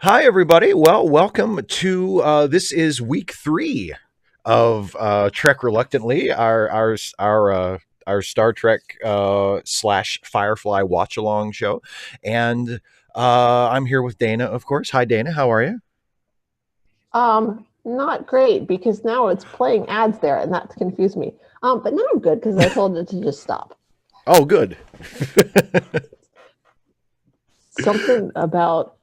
Hi, everybody. Well, welcome to this is week 3 of Trek Reluctantly, our Star Trek slash Firefly watch along show, and I'm here with Dana, of course. Hi, Dana. How are you? Not great because now it's playing ads there, and that's confused me. But now I'm good because I told it to just stop. Oh, good. Something about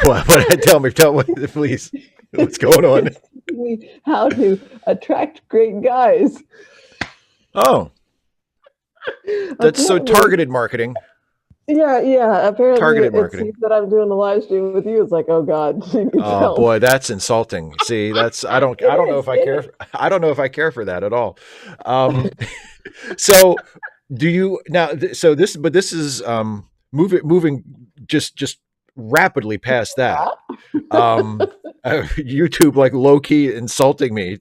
What? Tell me, please. What's going on? it's teaching me how to attract great guys. Oh, that's so Apparently, targeted marketing. yeah. Apparently, Targeted it marketing. seems that I'm doing the live stream with you. It's like, oh God, she needs Oh help. boy, that's insulting. See, that's It I don't know is. if I It care. is. I don't know if I care for that at all. Um, so do you now? So this is moving just rapidly past that. Yeah. Um, YouTube like low key insulting me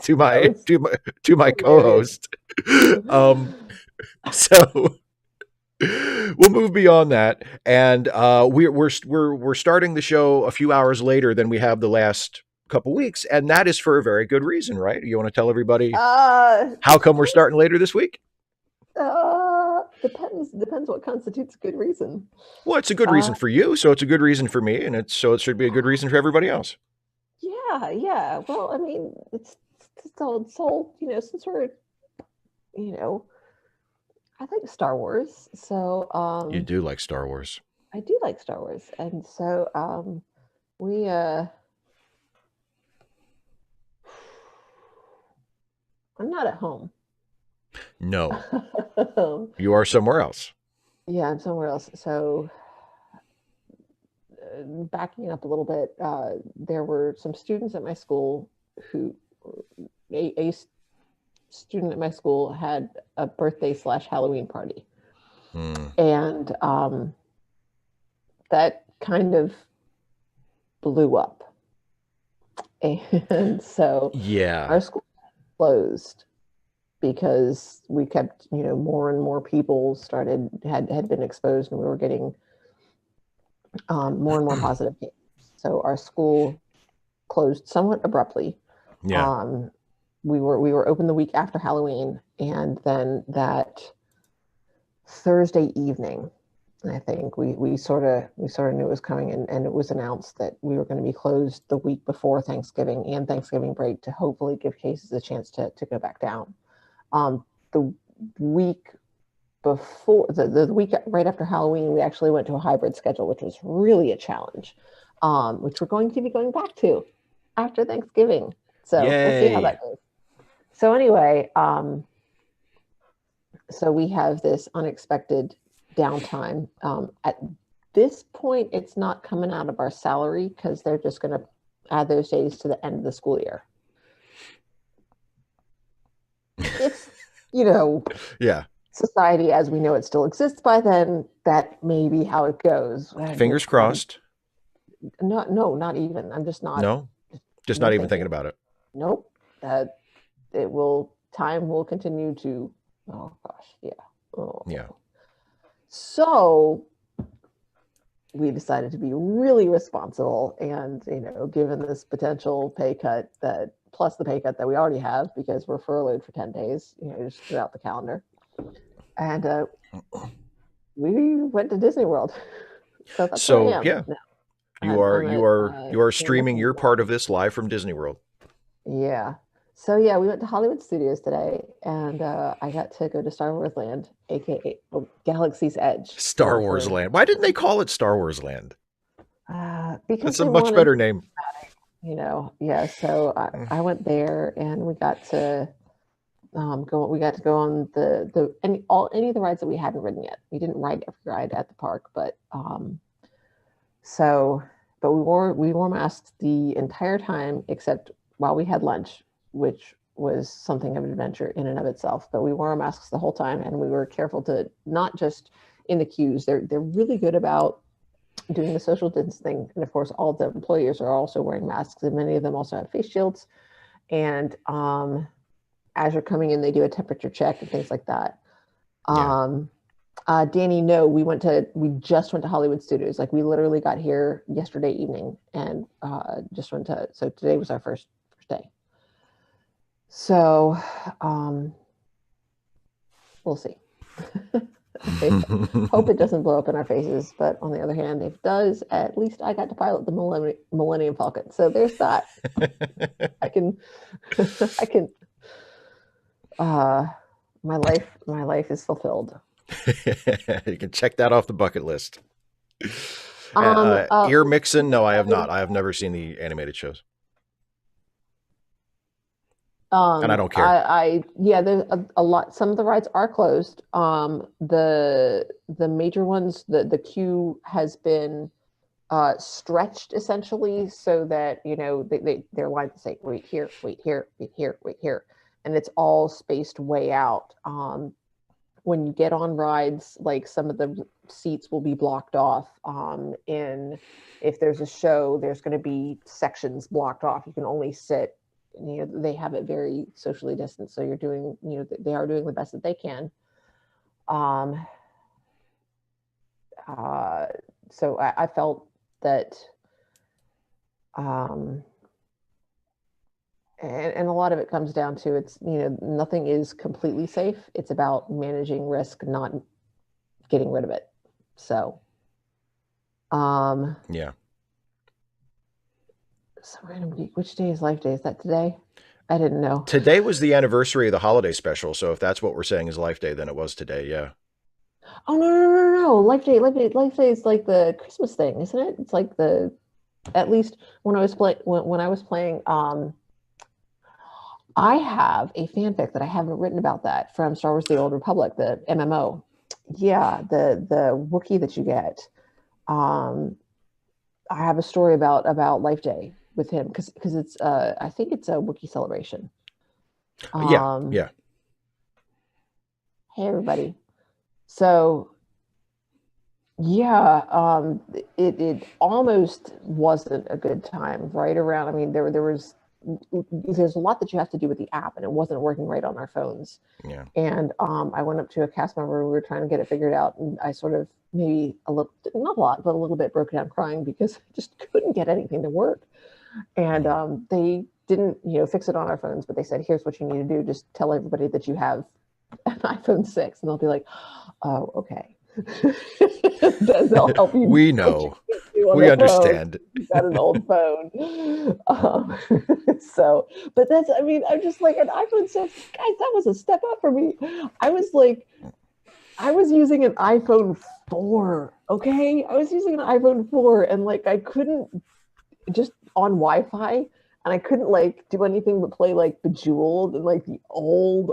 to That my was to my to my hilarious. co-host. Um, so we'll move beyond that, and we're starting the show a few hours later than we have the last couple weeks, and that is for a very good reason, right? You want to tell everybody how come we're Depends. starting later this week? Depends what constitutes a good reason. Well, it's a good Uh, reason for you, so it's a good reason for me, and it should be a good reason for everybody else. yeah. Well, I mean, it's all, since we're, you know, I like Star Wars, so You do like Star Wars. I do like Star Wars, and so we I'm not at home. No, you are somewhere else. Yeah, I'm somewhere else. So backing up a little bit, there were some students at my school who a student at my school had a birthday slash Halloween party, Hmm. and that kind of blew up. And so Yeah. our school closed because we kept, more and more people had been exposed, and we were getting more and more positive cases. So our school closed somewhat abruptly. Yeah. Um, we were open the week after Halloween, and then that Thursday evening, I think we sort of knew it was coming, and it was announced that we were going to be closed the week before Thanksgiving and Thanksgiving break to hopefully give cases a chance to go back down. The week before the week right after Halloween, we actually went to a hybrid schedule, which was really a challenge, which we're going to be going back to after Thanksgiving. So we'll see how Yay. that goes. So anyway, so we have this unexpected downtime. At this point, it's not coming out of our salary because they're just going to add those days to the end of the school year. If, you know, Yeah. society as we know it still exists by then, that may be how it goes. Fingers crossed. No, not even. I'm just not, No, just no not even thank thinking you. about it. Nope. Time will continue to, oh gosh, yeah. Yeah. Oh. So we decided to be really responsible, and given this potential pay cut, that plus the pay cut that we already have because we're furloughed for 10 days, just throughout the calendar, and we went to Disney World. So that's where I So am yeah, now. you I'm, are I'm you at are you are Campbell streaming your part Kingdom. of this live from Disney World. Yeah. So yeah, we went to Hollywood Studios today, and I got to go to Star Wars Land, aka Galaxy's Edge, Star Wars for Land. Why didn't they call it Star Wars Land? because That's a they much wanted, better name. yeah. So Mm. I went there, and we got to go. We got to go on any of the rides that we hadn't ridden yet. We didn't ride every ride at the park, but so but we wore masks the entire time except while we had lunch, which was something of an adventure in and of itself. But we wore our masks the whole time, and we were careful to not just in the queues. They're really good about doing the social distancing, and of course, all the employers are also wearing masks, and many of them also have face shields. And as you're coming in, they do a temperature check and things like that. Yeah. Um, Danny, no, we just went to Hollywood Studios. Like we literally got here yesterday evening and just went to. So today was our first day. So we'll see. I hope it doesn't blow up in our faces, but on the other hand, if it does, at least I got to pilot the Millennium Falcon. So there's that. I can, I can. My life is fulfilled. You can check that off the bucket list. Ear mixing? No, I have not. I have never seen the animated shows. And I don't care. Yeah, there's a lot. Some of the rides are closed. The major ones, the queue has been stretched essentially so that their lines say wait here, wait here, wait here, wait here, and it's all spaced way out. When you get on rides, like some of the seats will be blocked off. If there's a show, there's going to be sections blocked off. You can only sit. They have it very socially distanced, so you're doing. They are doing the best that they can. So I felt that, and a lot of it comes down to it's nothing is completely safe. It's about managing risk, not getting rid of it. So, yeah. So random geek. Which day is Life Day? Is that today? I didn't know. Today was the anniversary of the holiday special. So if that's what we're saying is Life Day, then it was today. Yeah. Oh no! Life Day is like the Christmas thing, isn't it? It's like at least when I was playing. I have a fanfic that I haven't written about that from Star Wars: The Old Republic, the MMO. Yeah, the Wookiee that you get. I have a story about Life Day with him because it's I think it's a Wookiee celebration. Yeah. Hey everybody. So yeah, it almost wasn't a good time right around. I mean, there's a lot that you have to do with the app, and it wasn't working right on our phones. Yeah. And I went up to a cast member, and we were trying to get it figured out, and I sort of maybe a little, not a lot, but a little bit broke down crying because I just couldn't get anything to work. And they didn't, fix it on our phones, but they said, "Here's what you need to do: just tell everybody that you have an iPhone 6," and they'll be like, "Oh, okay." Then they'll help you. We know. We understand. You got an old phone. So, but I'm just like an iPhone 6. Guys, that was a step up for me. I was using an iPhone 4. Okay. I was using an iPhone 4 and I couldn't just on Wi-Fi. And I couldn't do anything but play Bejeweled and the old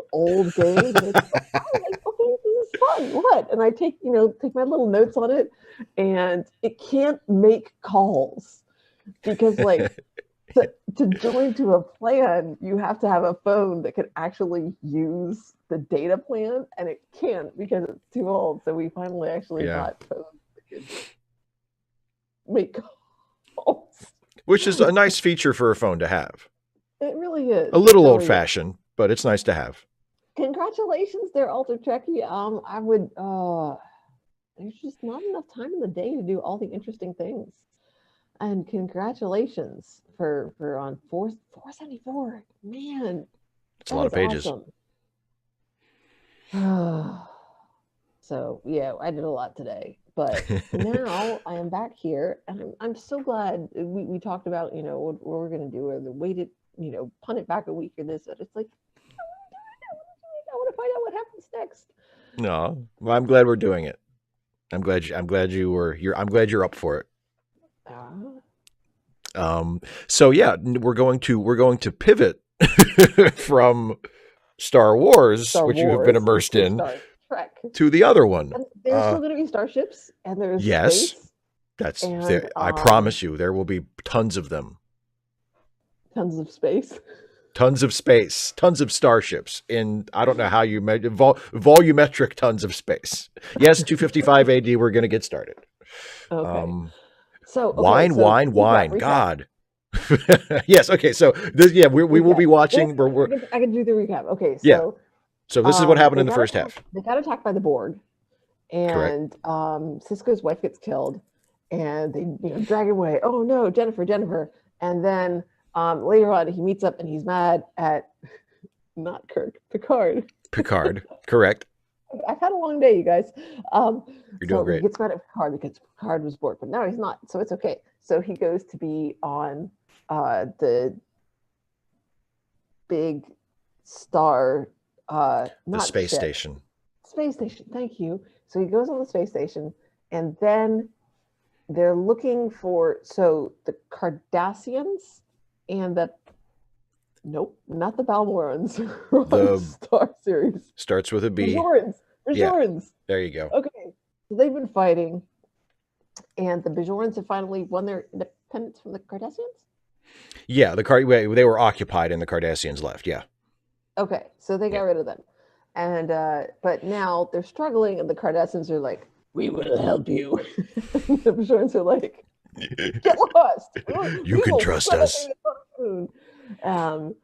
games. And it's okay, this is fun. What? And I take my little notes on it, and it can't make calls because to join to a plan, you have to have a phone that can actually use the data plan, and it can't because it's too old. So we finally actually got phones that could make calls. Which is a nice feature for a phone to have. It really is. A little old-fashioned, but it's nice to have. Congratulations there, Alter Trekkie. I would, there's just not enough time in the day to do all the interesting things. And congratulations for on 474. Man. It's a lot of pages. Awesome. So, yeah, I did a lot today. But now I am back here, and I'm so glad we talked about, what we're going to do, or the way to, punt it back a week or this. It's like, I want to find out what happens next. No, well, I'm glad we're doing it. I'm glad you're up for it. So yeah, we're going to pivot from Star Wars, which you have been immersed in, Trek, to the other one. And there's still going to be starships, and there's space. That's there, I promise you, there will be tons of them. Tons of space. Tons of space, tons of starships in, I don't know how you measure, volumetric tons of space. Yes, 255 AD, we're going to get started. Okay. Wine. God. Yes. Okay. So we will be watching. I can do the recap. Okay. So this is what happened in the first half. They got attacked by the Borg, Correct. and Cisco's wife gets killed, and they drag him away. Oh no, Jennifer, Jennifer! And then later on, he meets up and he's mad at not Kirk, Picard. Picard. Correct. I've had a long day, you guys. Um, You're doing so he great. gets mad at Picard because Picard was bored, but now he's not, so it's okay. So he goes to be on the big star, The not space ship, station. space station. Thank you. So he goes on the space station, and then they're looking for the Cardassians and the nope, not the Balmorans on The Star Series. starts with a B. Bajorans. Yeah. Bajorans. There you go. Okay. So they've been fighting, and the Bajorans have finally won their independence from the Cardassians. Yeah, they were occupied and the Cardassians left. Yeah. Okay, so they got Yeah. rid of them, and but now they're struggling, and the Cardassians are like, "We will help you." The Bajorans are like, "Get lost. You can trust us. Can't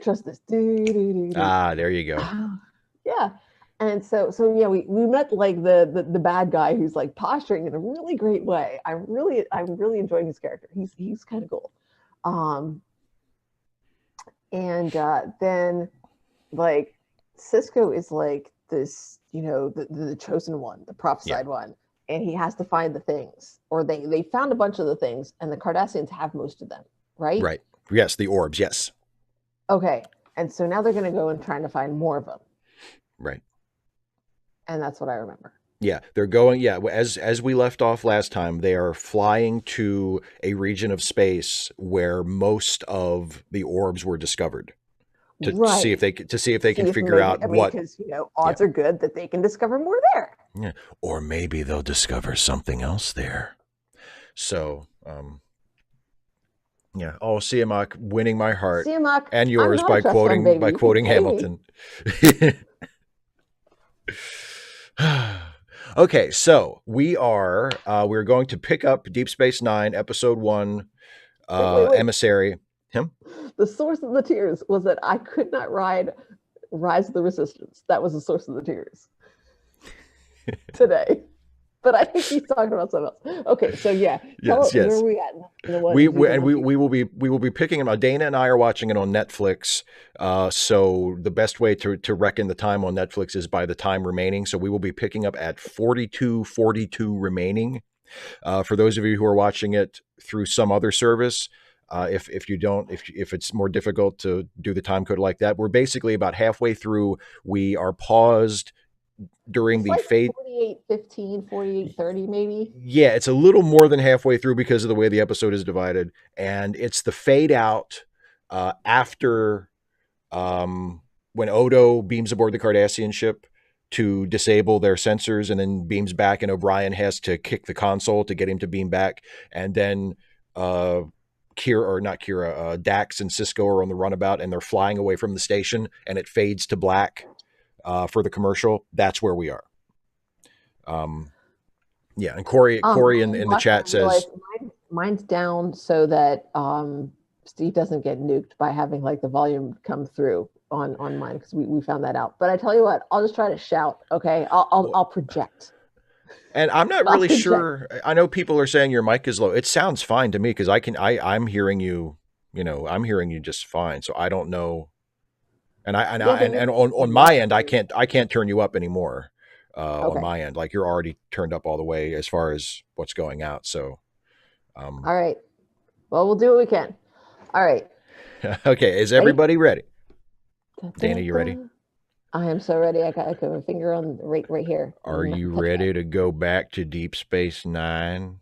trust this. There you go. Yeah. And so yeah, we met like the bad guy who's like posturing in a really great way. I'm really enjoying his character. He's kind of cool. And then like Cisco is like this, the chosen one, the prophesied one, and he has to find the things, or they found a bunch of the things, and the Cardassians have most of them, right? Right. Yes, the orbs. Yes. Okay. And so now they're going to go and trying to find more of them. Right. And that's what I remember. Yeah, they're going. Yeah, as we left off last time, they are flying to a region of space where most of the orbs were discovered to see if they can figure out what. Because odds are good that they can discover more there. Yeah, or maybe they'll discover something else there. So, yeah. Oh, Siamak winning my heart Siamak, and yours by quoting Hamilton. Okay, so we're going to pick up Deep Space Nine, Episode 1, wait. Emissary. Him? The source of the tears was that I could not ride Rise of the Resistance. That was the source of the tears today. But I think he's talking about something else. Okay, so yeah, yes. Where are we at? We will be picking him out. Dana and I are watching it on Netflix. So the best way to reckon the time on Netflix is by the time remaining. So we will be picking up at 42:42 remaining. For those of you who are watching it through some other service, if it's more difficult to do the time code like that, we're basically about halfway through. We are paused during the fade 48:15, 48:30 maybe. Yeah, it's a little more than halfway through because of the way the episode is divided, and it's the fade out after when Odo beams aboard the Cardassian ship to disable their sensors, and then beams back, and O'Brien has to kick the console to get him to beam back, and then Dax and Cisco are on the runabout, and they're flying away from the station, and it fades to black for the commercial. That's where we are. Yeah, and Corey in the chat says mine's down so that Steve doesn't get nuked by having like the volume come through on mine, because we found that out. But I tell you what, I'll just try to shout. Okay, I'll project. And I'm not really sure. I know people are saying your mic is low. It sounds fine to me because I'm hearing you. I'm hearing you just fine. So I don't know. And on my end, I can't turn you up anymore. On my end, like you're already turned up all the way as far as what's going out. So, all right. Well, we'll do what we can. All right. Okay. Is everybody ready? Dana, you ready? I am so ready. I got my finger on right here. Are you ready to go back to Deep Space Nine?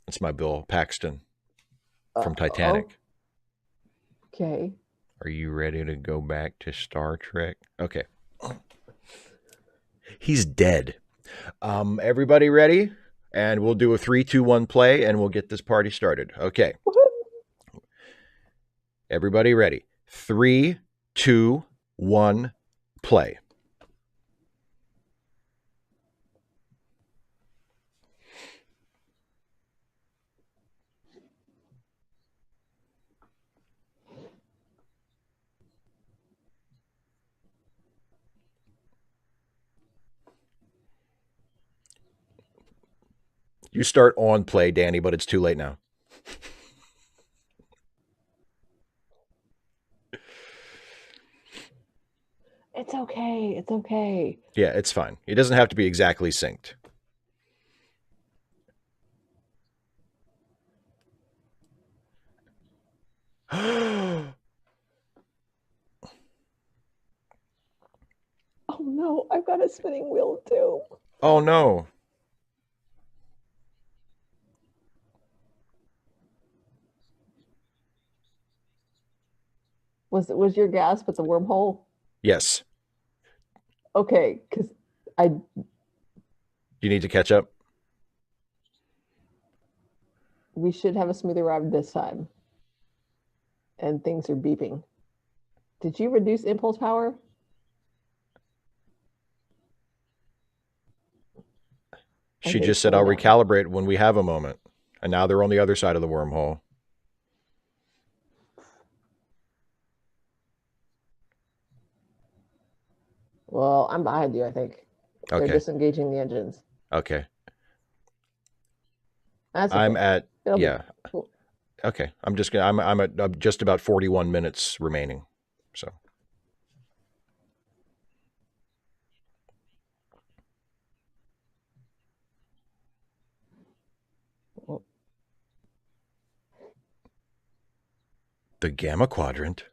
That's my Bill Paxton from Titanic. Okay. Are you ready to go back to Star Trek? Okay. He's dead. Everybody ready? And we'll do a 3, 2, 1 play, and we'll get this party started. Okay. Woo-hoo. Everybody ready? 3, 2, 1, play. You start on play, Danny, but it's too late now. It's okay. It's okay. Yeah, it's fine. It doesn't have to be exactly synced. Oh Oh no, I've got a spinning wheel too. no. Was your gasp at the wormhole? Yes. Okay, because I You need to catch up. we should have a smoother ride this time. And things are beeping. Did you reduce impulse power? She Okay, just it's said, going I'll down. recalibrate when we have a moment. And now they're on the other side of the wormhole. Well, I'm behind you, I think. They're Okay. disengaging the engines. Okay. That's I'm okay. at, It'll be yeah. cool. Okay. I'm just about 41 minutes remaining. So the Gamma Quadrant.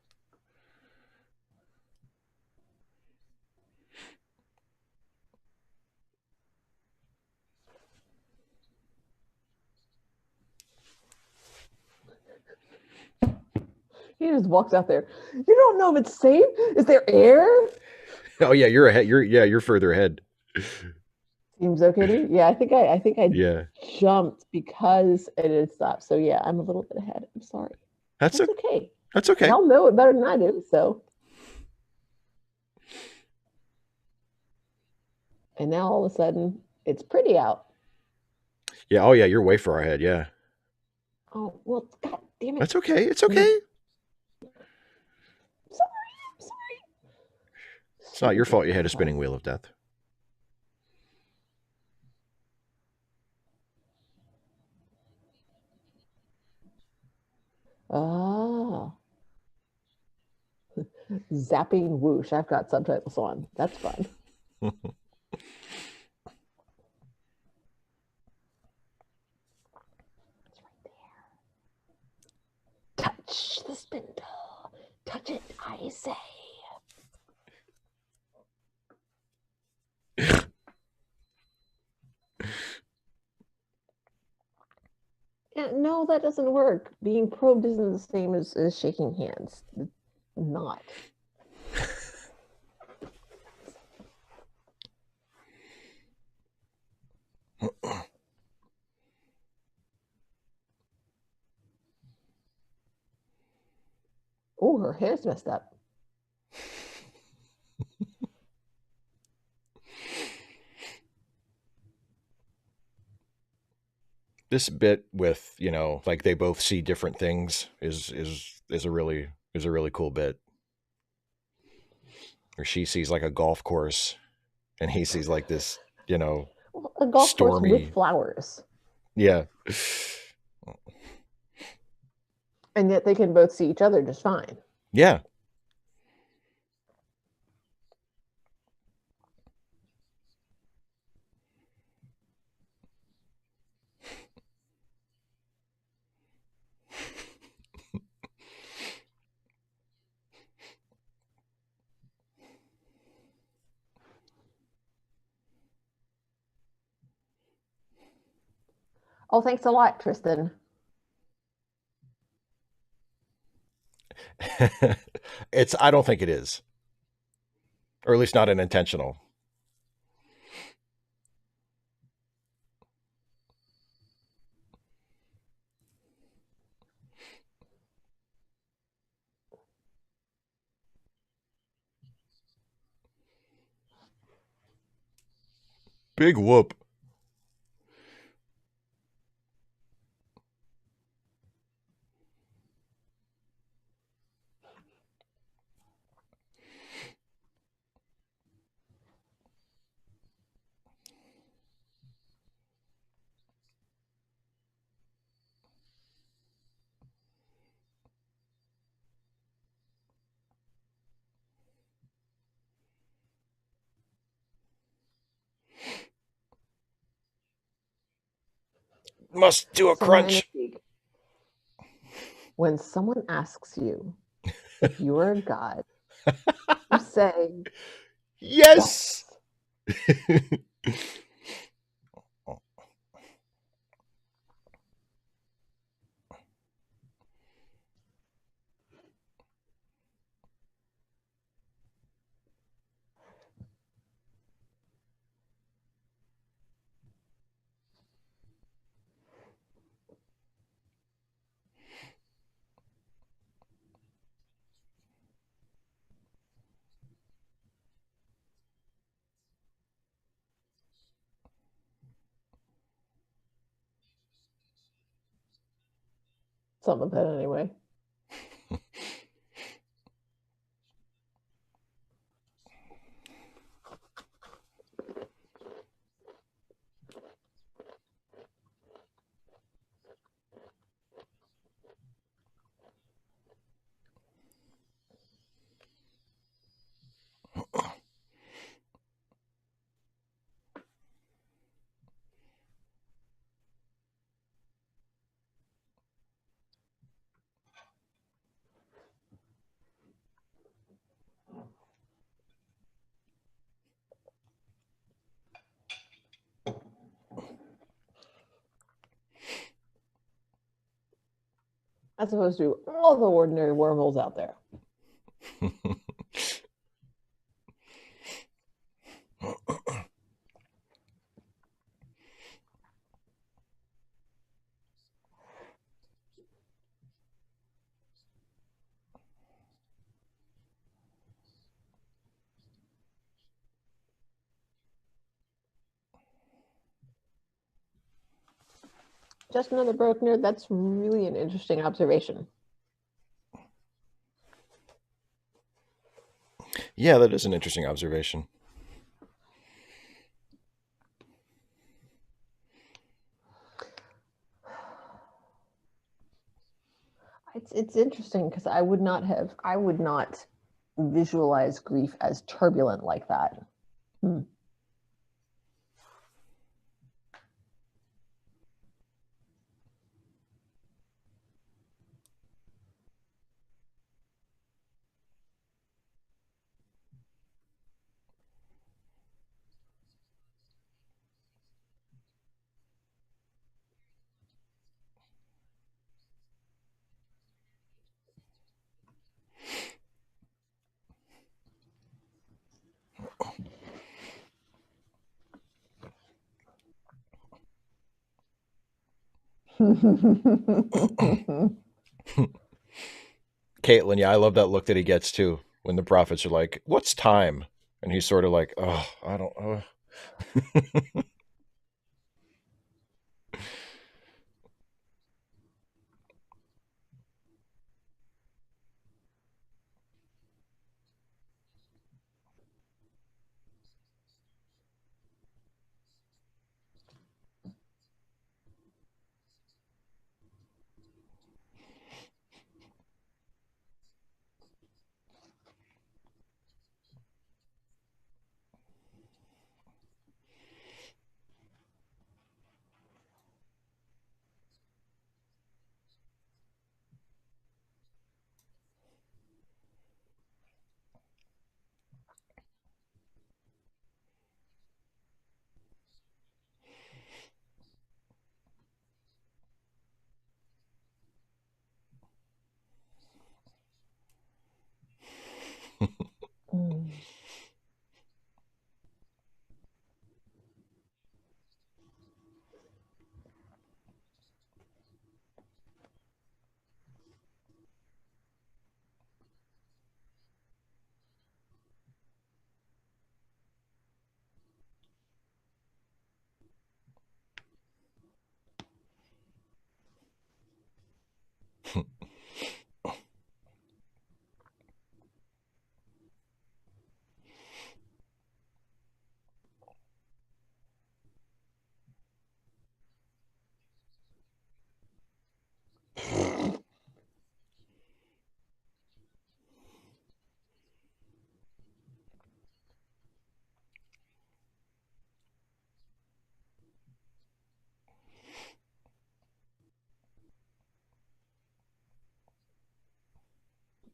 He just walks out there. You don't know if it's safe? Is there air? Oh yeah, you're ahead. You're further ahead. Seems okay to me. Yeah, I think I Yeah. jumped because it had stopped. So yeah, I'm a little bit ahead. I'm sorry. That's That's a, okay. that's okay. Y'all know it better than I do. So and now all of a sudden it's pretty out. Yeah, oh yeah, you're way far ahead. Yeah. Oh well, god damn it. That's okay. It's I'm okay. sorry. I'm sorry. It's not your Stupid fault you had a wormhole. spinning wheel of death. Ah, zapping whoosh. I've got subtitles on. That's fun. It's right there. Touch the spindle. Touch it, I say. Yeah, no, that doesn't work. Being probed isn't the same as shaking hands. It's not. Oh, her hair's messed up. This bit with, like they both see different things is a really cool bit. Or she sees like a golf course and he sees like this, Well, a golf course with stormy. flowers. Yeah. And yet they can both see each other just fine. Yeah. Oh, thanks a lot, Tristan. I don't think it is. Or at least not an intentional. Big whoop. Must do a So Ryan, crunch. when someone asks you if you are a god, you say Yes. yes. Some of it anyway. As opposed to all the ordinary wormholes out there. Just another broke nerd. That's really an interesting observation. Yeah, that is an interesting observation. It's interesting because I would not visualize grief as turbulent like that. Hmm. Caitlin, yeah, I love that look that he gets too when the prophets are like, "What's time?" And he's sort of like, "Oh, I don't." Mm.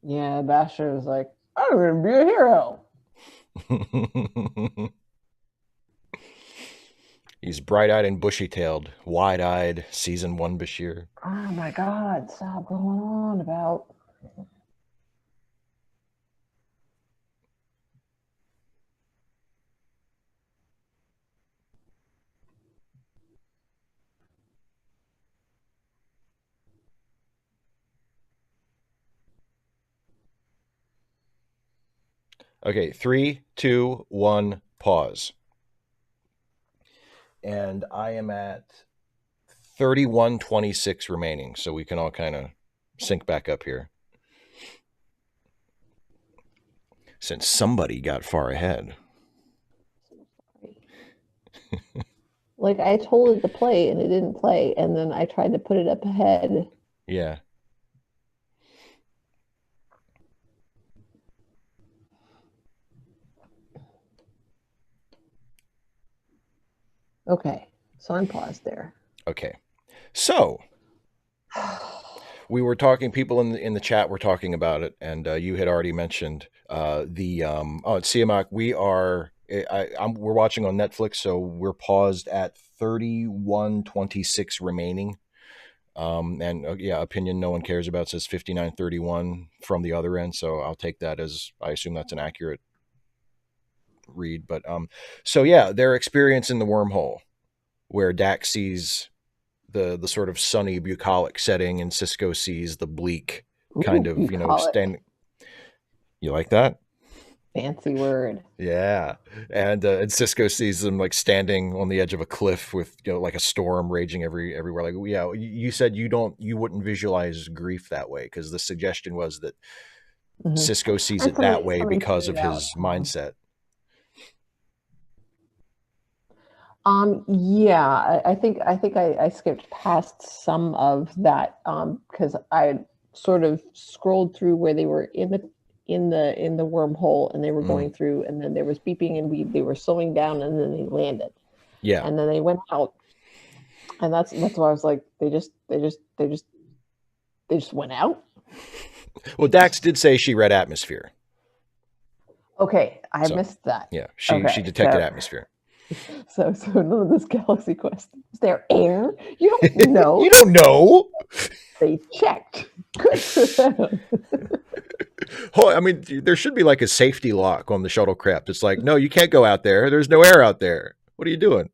Yeah, Basher was like, I'm gonna be a hero. He's bright-eyed and bushy-tailed, wide-eyed, season one Bashir. Oh my God, stop going on about. Okay, 3, 2, 1, pause. And I am at 31:26 remaining, so we can all kind of sync back up here. Since somebody got far ahead. Like I told it to play and it didn't play, and then I tried to put it up ahead. Yeah. Okay, so I'm paused there. Okay. So we were talking. People in the chat were talking about it, and you had already mentioned the at CMOC. We're watching on Netflix, so we're paused at 31:26 remaining. And yeah, opinion no one cares about says 59:31 from the other end. So I'll take that as I assume that's an accurate read. But so yeah, their experience in the wormhole where Dax sees the sort of sunny bucolic setting and Cisco sees the bleak kind Ooh, of bucolic. standing. You like that? Fancy word. Yeah, and Cisco sees them like standing on the edge of a cliff with like a storm raging everywhere. Like yeah, you said you wouldn't visualize grief that way because the suggestion was that Hmm. Cisco sees And it that way somebody because pointed of out. his mindset. Yeah, I think I skipped past some of that because I sort of scrolled through where they were in the wormhole and they were Mm, going through, and then there was beeping and they were slowing down and then they landed yeah. and then they went out, and that's why I was like they just went out. Well, Dax did say she read atmosphere, Okay, I so missed that. yeah, she Okay, detected atmosphere. so none of this Galaxy Quest, is there air? You don't know. You don't know. They checked. Good for them. I mean, there should be like a safety lock on the shuttlecraft. It's like, no, you can't go out there. There's no air out there. What are you doing?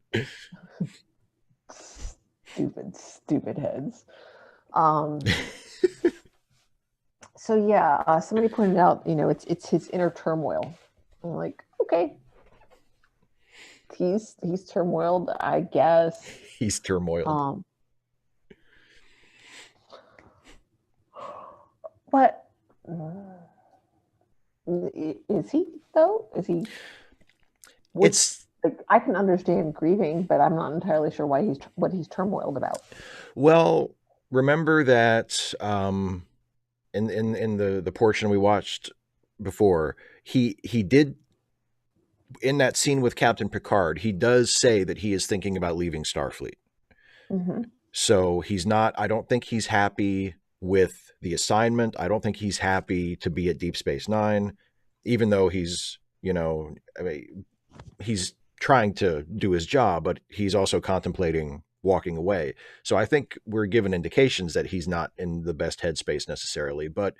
Stupid heads. Um, so yeah, somebody pointed out, it's his inner turmoil. I'm like, okay, he's turmoiled, I guess. He's turmoiled. Um, but is he though? Is he? What's It's like? I can understand grieving, but I'm not entirely sure what he's turmoiled about. well, remember that in the portion we watched before, he did in that scene with Captain Picard, he does say that he is thinking about leaving Starfleet. Mm-hmm. So he's not, I don't think he's happy with the assignment. I don't think he's happy to be at Deep Space Nine, even though he's, I mean, he's trying to do his job, but he's also contemplating walking away. So I think we're given indications that he's not in the best headspace necessarily, but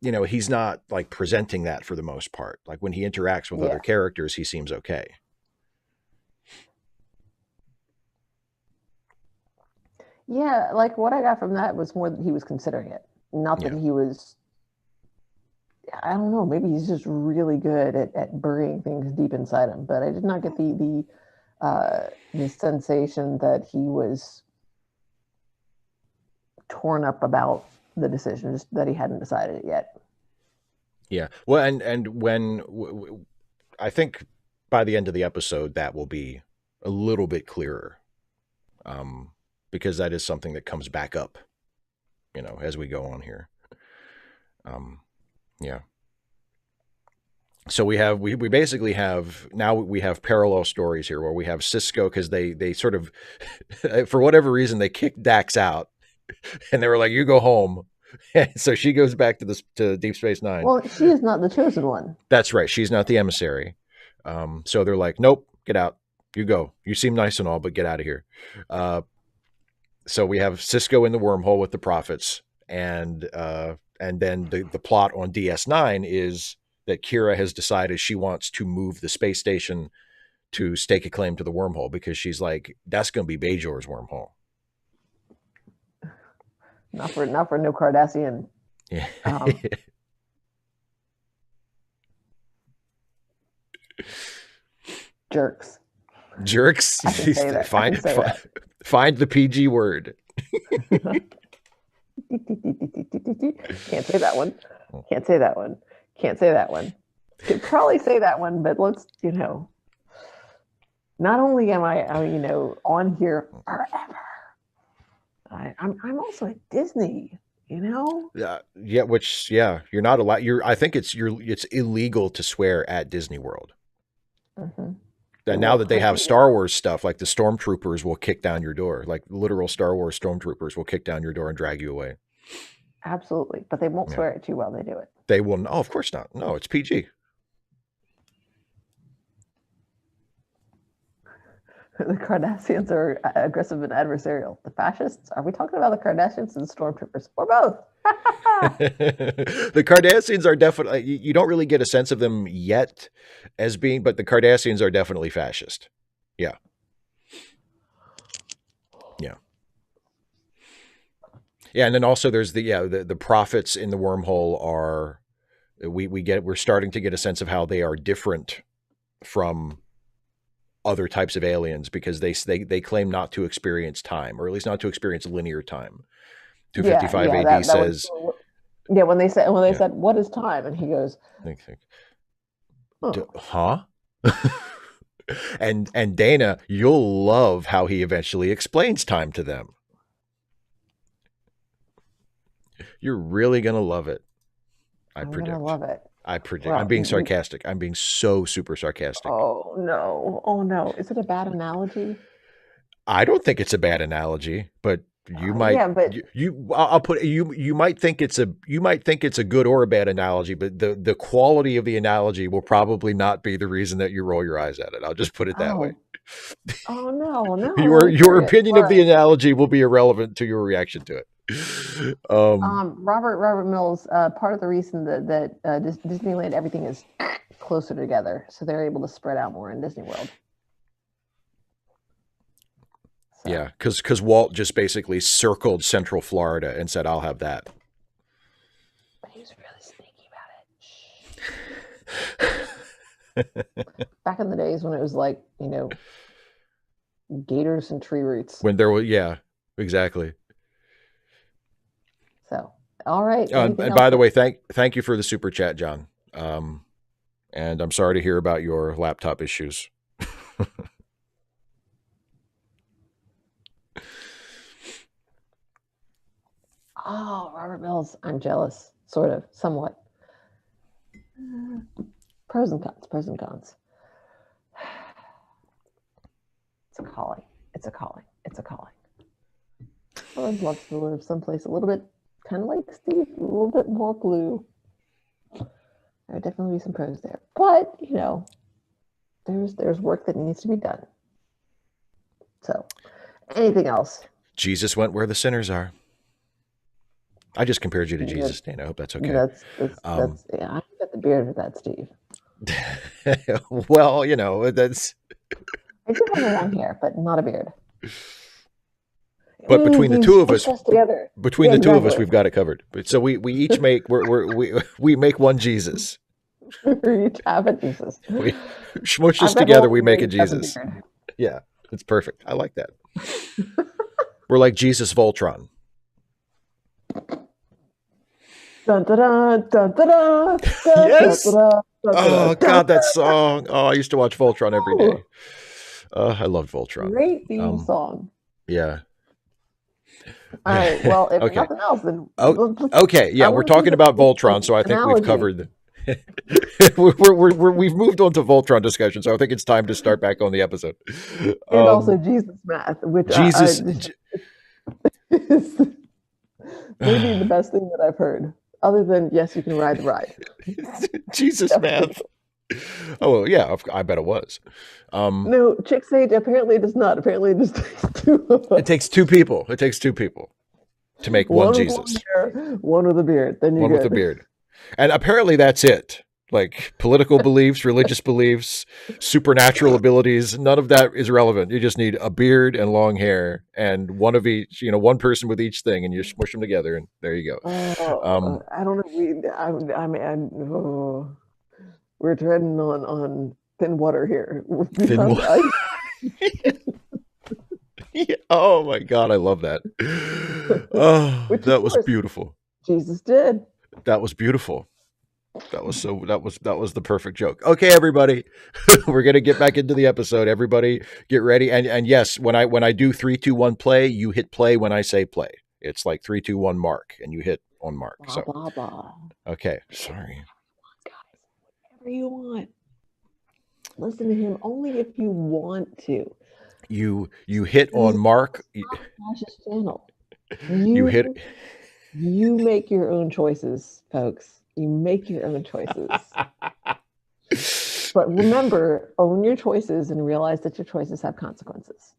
he's not like presenting that for the most part. Like when he interacts with Yeah. other characters, he seems okay. Yeah, like what I got from that was more that he was considering it, not that Yeah. he was. I don't know. Maybe he's just really good at burying things deep inside him. But I did not get the sensation that he was torn up about the decision, just that he hadn't decided it yet. Yeah. Well, and when I think by the end of the episode, that will be a little bit clearer, because that is something that comes back up, as we go on here. Yeah. So we basically have now we have parallel stories here where we have Cisco because they sort of for whatever reason they kicked Dax out and they were like, you go home. So she goes back to Deep Space Nine. Well, she is not the chosen one. That's right. She's not the emissary. So they're like, nope, get out. You go. You seem nice and all, but get out of here. So we have Cisco in the wormhole with the prophets, and then the plot on DS9 is that Kira has decided she wants to move the space station to stake a claim to the wormhole, because she's like, that's going to be Bajor's wormhole. Not for no Cardassian. Yeah. Jerks. I can say that. Find the PG word. Can't say that one. Can't say that one. Can't say that one. Could probably say that one, but let's, not only am I on here forever, I'm also at Disney, Yeah, which you're not allowed. I think it's illegal to swear at Disney World. Mm-hmm. And now that they have Star Wars stuff, like the stormtroopers will kick down your door, like literal Star Wars stormtroopers will kick down your door and drag you away. Absolutely, but they won't swear at you while they do it. They will. Oh, of course not. No, it's PG. The Cardassians are aggressive and adversarial. The fascists? Are we talking about the Cardassians and the stormtroopers, or both? The Cardassians are definitely, you don't really get a sense of them yet as being, but the Cardassians are definitely fascist. Yeah. Yeah. Yeah. And then also there's the prophets in the wormhole are, we're starting to get a sense of how they are different from other types of aliens, because they claim not to experience time, or at least not to experience linear time. 255 AD says, when they said what is time, and he goes, huh? and Dana, you'll love how he eventually explains time to them. You're really gonna love it. I predict. Gonna love it. I predict. Well, I'm being sarcastic. I'm being so super sarcastic. Oh no! Is it a bad analogy? I don't think it's a bad analogy, but you might. Yeah, but I'll put you. You might think it's a good or a bad analogy, but the quality of the analogy will probably not be the reason that you roll your eyes at it. I'll just put it that way. Oh no! Your opinion of the analogy will be irrelevant to your reaction to it. Robert Mills, part of the reason that Disneyland, everything is closer together, so they're able to spread out more in Disney World. So. Yeah, because Walt just basically circled Central Florida and said, "I'll have that." But he was really sneaky about it. Back in the days when it was like, gators and tree roots. When there was, exactly. So, all right. And by the way, thank you for the super chat, John. And I'm sorry to hear about your laptop issues. Oh, Robert Mills. I'm jealous, sort of, somewhat. Pros and cons. It's a calling. I'd love to live someplace a little bit kind of like Steve, a little bit more blue. There would definitely be some pros there, but there's work that needs to be done. So, anything else? Jesus went where the sinners are. I just compared you to Jesus, Dana. I hope that's okay. That's I got the beard for that, Steve. Well, that's. I do have a long hair, but not a beard. But between the two of us, two of us, we've got it covered. So we each make we make one Jesus. We each have a Jesus. We smush us together. We make a Jesus. Yeah, it's perfect. I like that. We're like Jesus Voltron. Dun, da, da, dun, da, da, yes. Dun, da, da, oh God, that song. Oh, I used to watch Voltron every day. I loved Voltron. Great theme song. Yeah. All right. Well, if nothing else, then okay. Yeah, we're talking about Voltron, so I think we've covered. We've moved on to Voltron discussion, so I think it's time to start back on the episode. And also Jesus math, which Jesus. Maybe the best thing that I've heard, other than yes, you can ride the ride. Jesus, Definitely. math. Oh, well, yeah, I bet it was. No, chicks say apparently it does not. Apparently it just takes two of It us. takes two people. It takes two people to make one One with long Jesus, hair, one with a beard. Then you're one with a good. beard. And apparently that's it. Like political beliefs, religious beliefs, supernatural abilities, none of that is relevant. You just need a beard and long hair and one of each, one person with each thing, and you smush them together, and there you go. I don't know. We're treading on thin water here. Thin Because one. Yeah. Oh my God, I love that. Oh, which of that was course beautiful. Jesus did. That was beautiful. That was the perfect joke. Okay, everybody, we're gonna get back into the episode. Everybody, get ready. And yes, when I do 3, 2, 1 play, you hit play when I say play. It's like 3, 2, 1 mark, and you hit on mark. Blah So blah blah. okay, sorry. Guys, whatever you want. Listen to him only if you want to. You hit This on is mark. not Josh's channel. You hit. You make your own choices, folks. You make your own choices. But remember, own your choices and realize that your choices have consequences.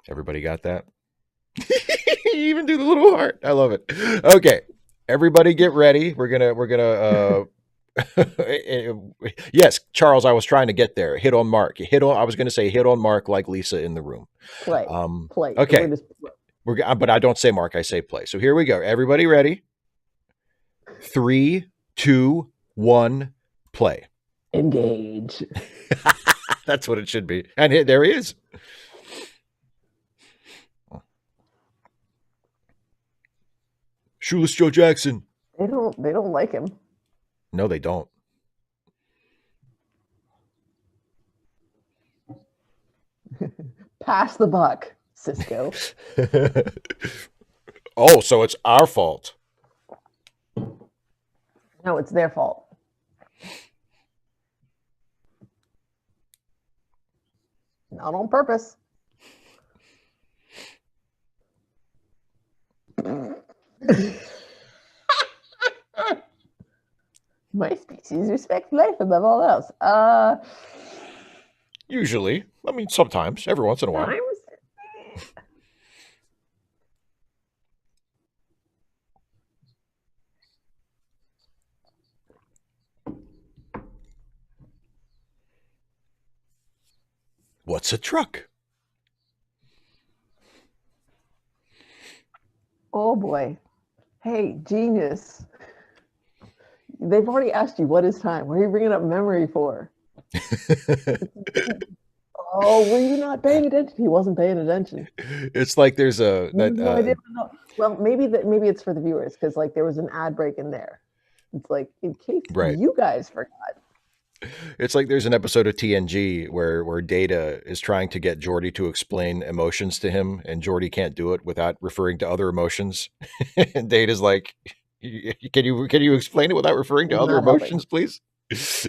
Everybody got that? You even do the little heart. I love it. Okay, everybody get ready. We're gonna yes, Charles, I was trying to get there. Hit on mark. I was gonna say hit on mark like Lisa in the room. Play. Okay. But I don't say mark, I say play. So here we go. Everybody ready? 3, 2, 1, play. Engage. That's what it should be. And there he is. Shoeless Joe Jackson. They don't like him. No, they don't. Pass the buck, Cisco. Oh, so it's our fault. No, it's their fault. Not on purpose. My species respects life above all else. Usually. I mean, sometimes. Every once in a while. What's a truck? Oh boy. Hey, genius. They've already asked you what is time. What are you bringing up memory for? Oh, were you not paying attention? He wasn't paying attention. It's like there's a that, well, maybe it's for the viewers because like there was an ad break in there. It's like in case you guys forgot. It's like there's an episode of TNG where Data is trying to get Geordi to explain emotions to him, and Geordi can't do it without referring to other emotions. And Data's like, "Can you explain it without referring to other emotions, please?" It's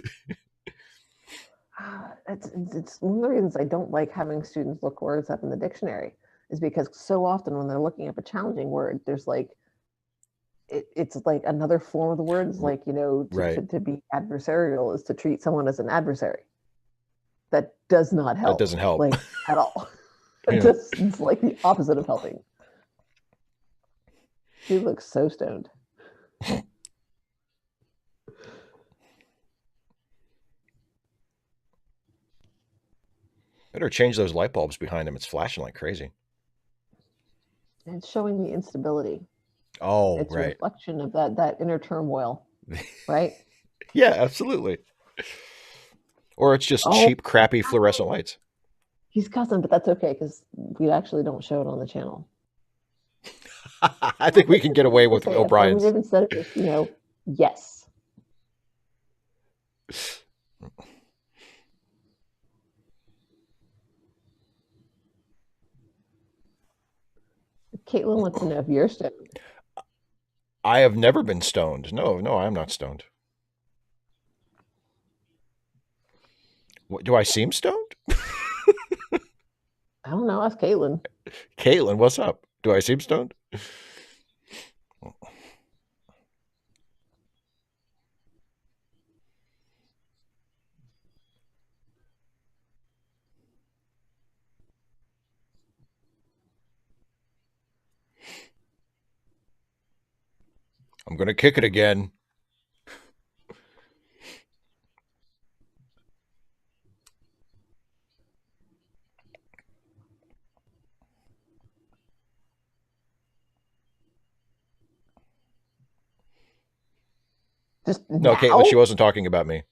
one of the reasons I don't like having students look words up in the dictionary is because so often when they're looking up a challenging word, there's like it's like another form of the words, like to be adversarial is to treat someone as an adversary. That does not help. That doesn't help, like at all. It's like the opposite of helping. He looks so stoned. Better change those light bulbs behind him. It's flashing like crazy. It's showing the instability. Oh, it's right. a reflection of that inner turmoil, right? Yeah, absolutely. Or it's just cheap, crappy fluorescent lights. He's cussing, but that's okay because we actually don't show it on the channel. I think we can get away with O'Brien's. Instead of just, yes. Caitlin wants to know if you're stoned. I have never been stoned. No, I'm not stoned. What, do I seem stoned? I don't know. Ask Caitlin. Caitlin, what's up? Do I seem stoned? I'm going to kick it again. Just No, Caitlin, now? she wasn't talking about me.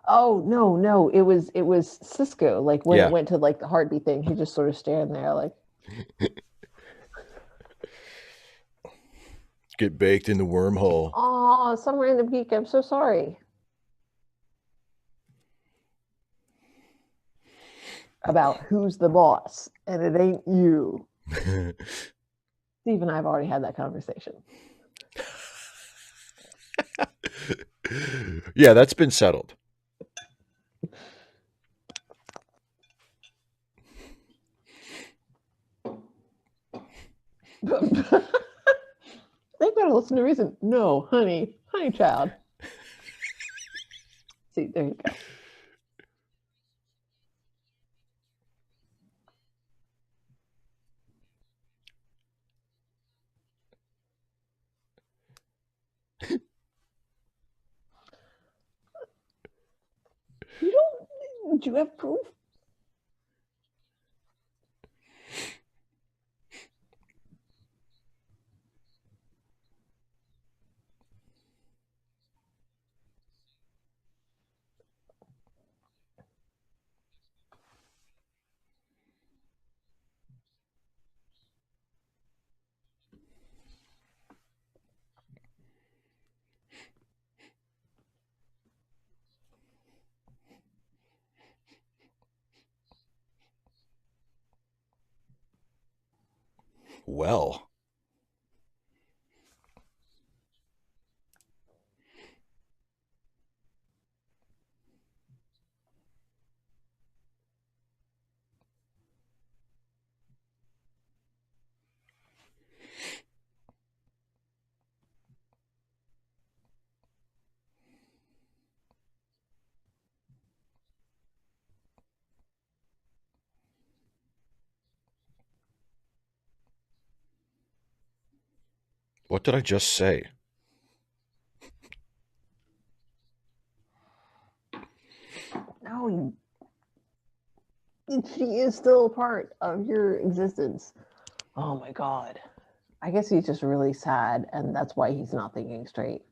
Oh no, no, it was Cisco. Like when it Yeah. went to like the heartbeat thing, he just sort of standing there like, Get baked in the wormhole. oh, some random geek, I'm so sorry. About who's the boss, and it ain't you. Steve and I have already had that conversation. Yeah, that's been settled. They've got to listen to reason. No, honey child. See, there you go. You don't. Do you have proof? Well, what did I just say? No, she is still a part of your existence. Oh my god. I guess he's just really sad, and that's why he's not thinking straight.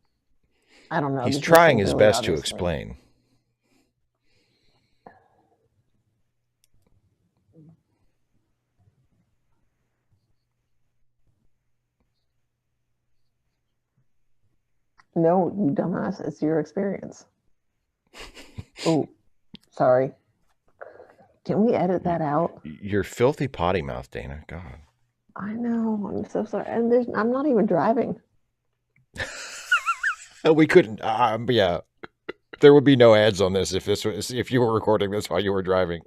I don't know. He's This just trying seems his really best to obvious to me. explain. No, you dumbass. It's your experience. Oh, sorry. Can we edit that out? Your filthy potty mouth, Dana. God. I know. I'm so sorry. And I'm not even driving. We couldn't. Yeah, there would be no ads on this if you were recording this while you were driving.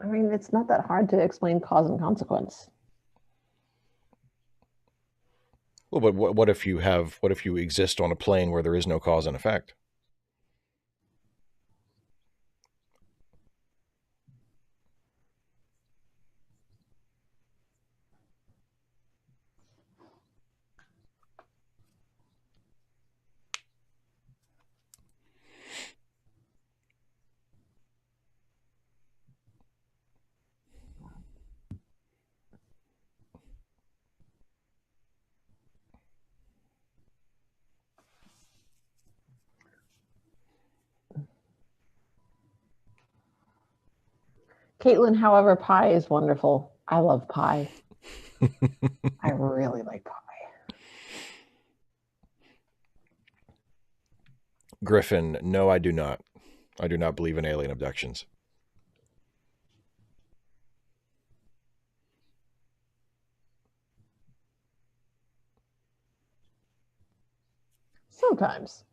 I mean, it's not that hard to explain cause and consequence. Well, but what if you have? What if you exist on a plane where there is no cause and effect? Caitlin, however, pie is wonderful. I love pie. I really like pie. Griffin, no, I do not. I do not believe in alien abductions. Sometimes.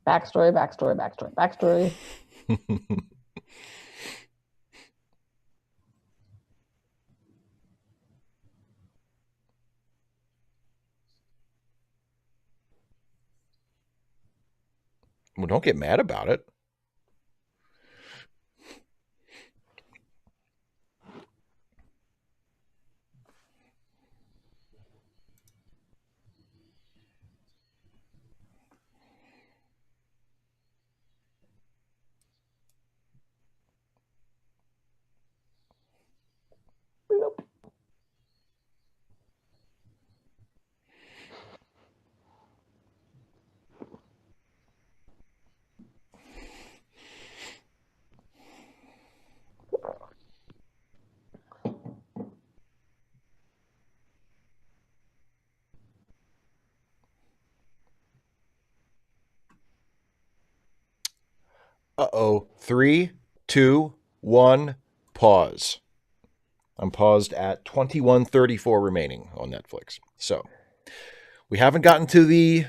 Backstory, backstory, backstory, backstory. Well, don't get mad about it. Nope. Uh-oh. 3, 2, 1, pause. I'm paused at 21:34 remaining on Netflix. So we haven't gotten to the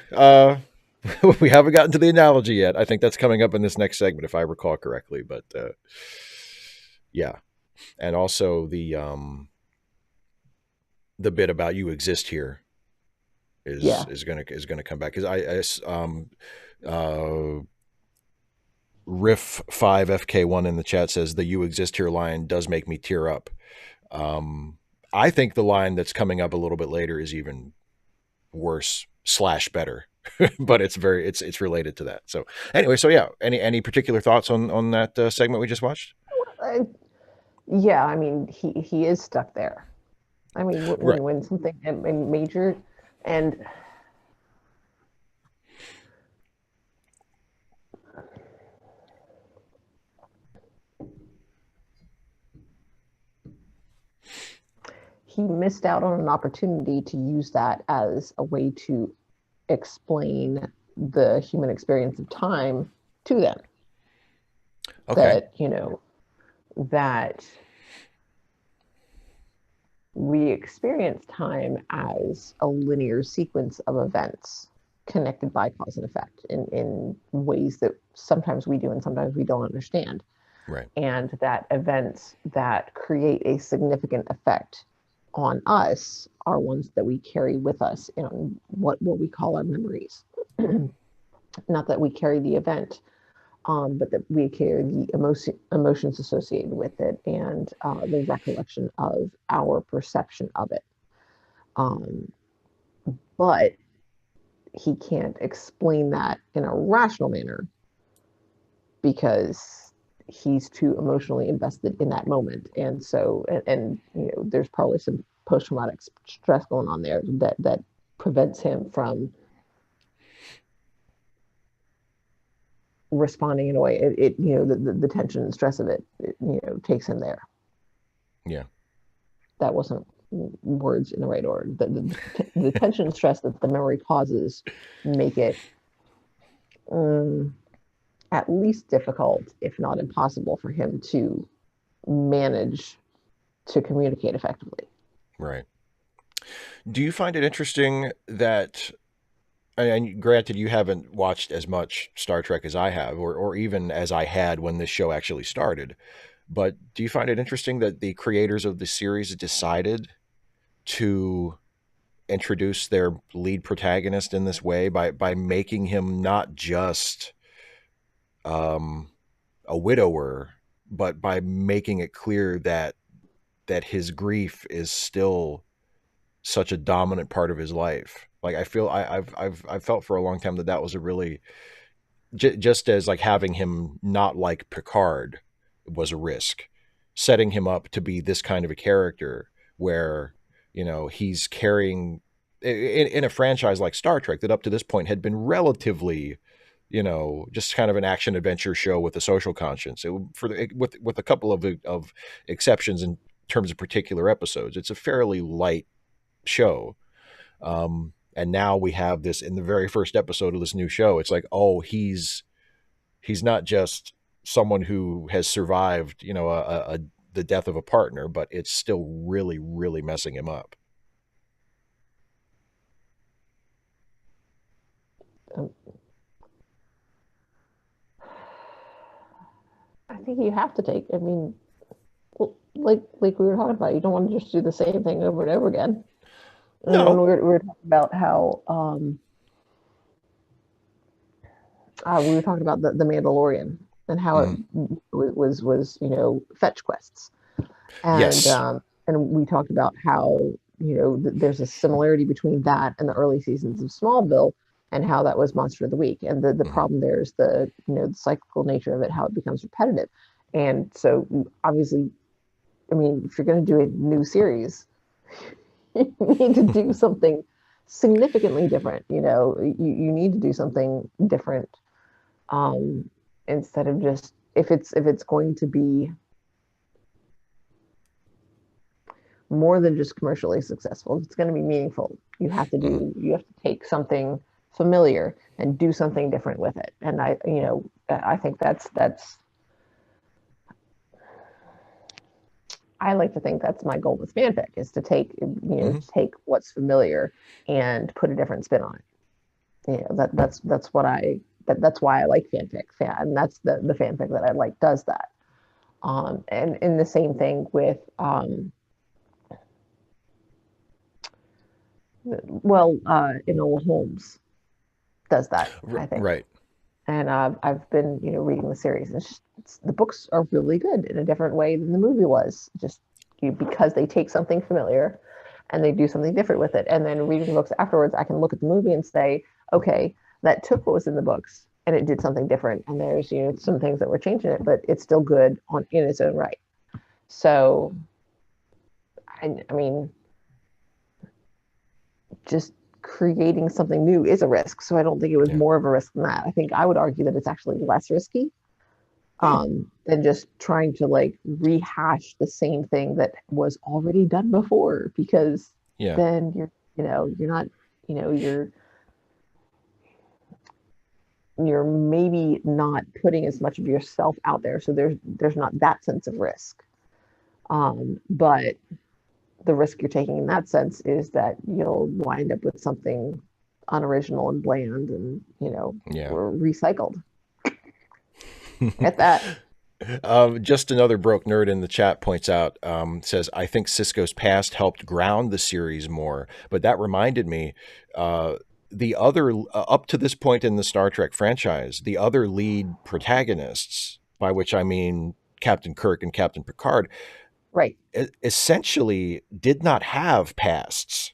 we haven't gotten to the analogy yet. I think that's coming up in this next segment, if I recall correctly. But yeah, and also the bit about you exist here Yeah. is gonna come back because Riff 5 FK1 in the chat says the "you exist here" line does make me tear up. Um, I think the line that's coming up a little bit later is even worse slash better, but it's related to that. So anyway, so yeah, any particular thoughts on that segment we just watched? Uh, yeah, I mean, he is stuck there. I mean, Right. when something in major, and he missed out on an opportunity to use that as a way to explain the human experience of time to them. Okay. That, that we experience time as a linear sequence of events connected by cause and effect in ways that sometimes we do and sometimes we don't understand. Right. And that events that create a significant effect on us are ones that we carry with us in what we call our memories. Not that we carry the event, but that we carry the emotions associated with it and the recollection of our perception of it. Um, but he can't explain that in a rational manner because he's too emotionally invested in that moment. And so, there's probably some post traumatic stress going on there that prevents him from responding in a way. The tension and stress of it takes him there. Yeah. That wasn't words in the right order. The tension and stress that the memory causes make it at least difficult, if not impossible, for him to manage to communicate effectively. Right. Do you find it interesting that, and granted, you haven't watched as much Star Trek as I have, or even as I had when this show actually started, but do you find it interesting that the creators of the series decided to introduce their lead protagonist in this way by making him not just um, a widower, but by making it clear that his grief is still such a dominant part of his life. Like I feel I've felt for a long time that that was a really just as like having him not like Picard was a risk, setting him up to be this kind of a character where he's carrying in a franchise like Star Trek that up to this point had been relatively just kind of an action adventure show with a social conscience. With a couple of exceptions in terms of particular episodes, it's a fairly light show. And now we have this in the very first episode of this new show. It's like, oh, he's not just someone who has survived, the death of a partner, but it's still really, really messing him up. Um, think you have to take. I mean, well, like we were talking about, you don't want to just do the same thing over and over again. I mean, when No. we were talking about how we were talking about the Mandalorian and how it Mhm. was fetch quests, and Yes. we talked about how there's a similarity between that and the early seasons of Smallville, and how that was Monster of the Week, and the Mhm. problem there is the cyclical nature of it, how it becomes repetitive, and so obviously, I mean, if you're going to do a new series, you need to do something significantly different. You need to do something different, um, instead of just, if it's going to be more than just commercially successful. If it's going to be meaningful, Mhm. you have to take something familiar and do something different with it. And I think that's I like to think that's my goal with fanfic, is to Mhm. take what's familiar and put a different spin on it. That's what that's why I like fanfic. And that's the fanfic that I like does that. And in the same thing with Enola Holmes does that, I think. Right. And I've been reading the series. The books are really good in a different way than the movie was. Just because they take something familiar and they do something different with it. And then reading the books afterwards, I can look at the movie and say, okay, that took what was in the books and it did something different. And there's some things that were changing it, but it's still good in its own right. So I mean, just creating something new is a risk. So I don't think it was Yeah. more of a risk than that. I think I would argue that it's actually less risky, Hmm. than just trying to like rehash the same thing that was already done before, because Yeah. then you're not, you're maybe not putting as much of yourself out there, so there's not that sense of risk. But the risk you're taking in that sense is that you'll wind up with something unoriginal and bland and Yeah. recycled at that. Just another broke nerd in the chat points out, says, I think Cisco's past helped ground the series more. But that reminded me, uh, the other, up to this point in the Star Trek franchise, the other lead protagonists, by which I mean Captain Kirk and Captain Picard, Right. essentially did not have pasts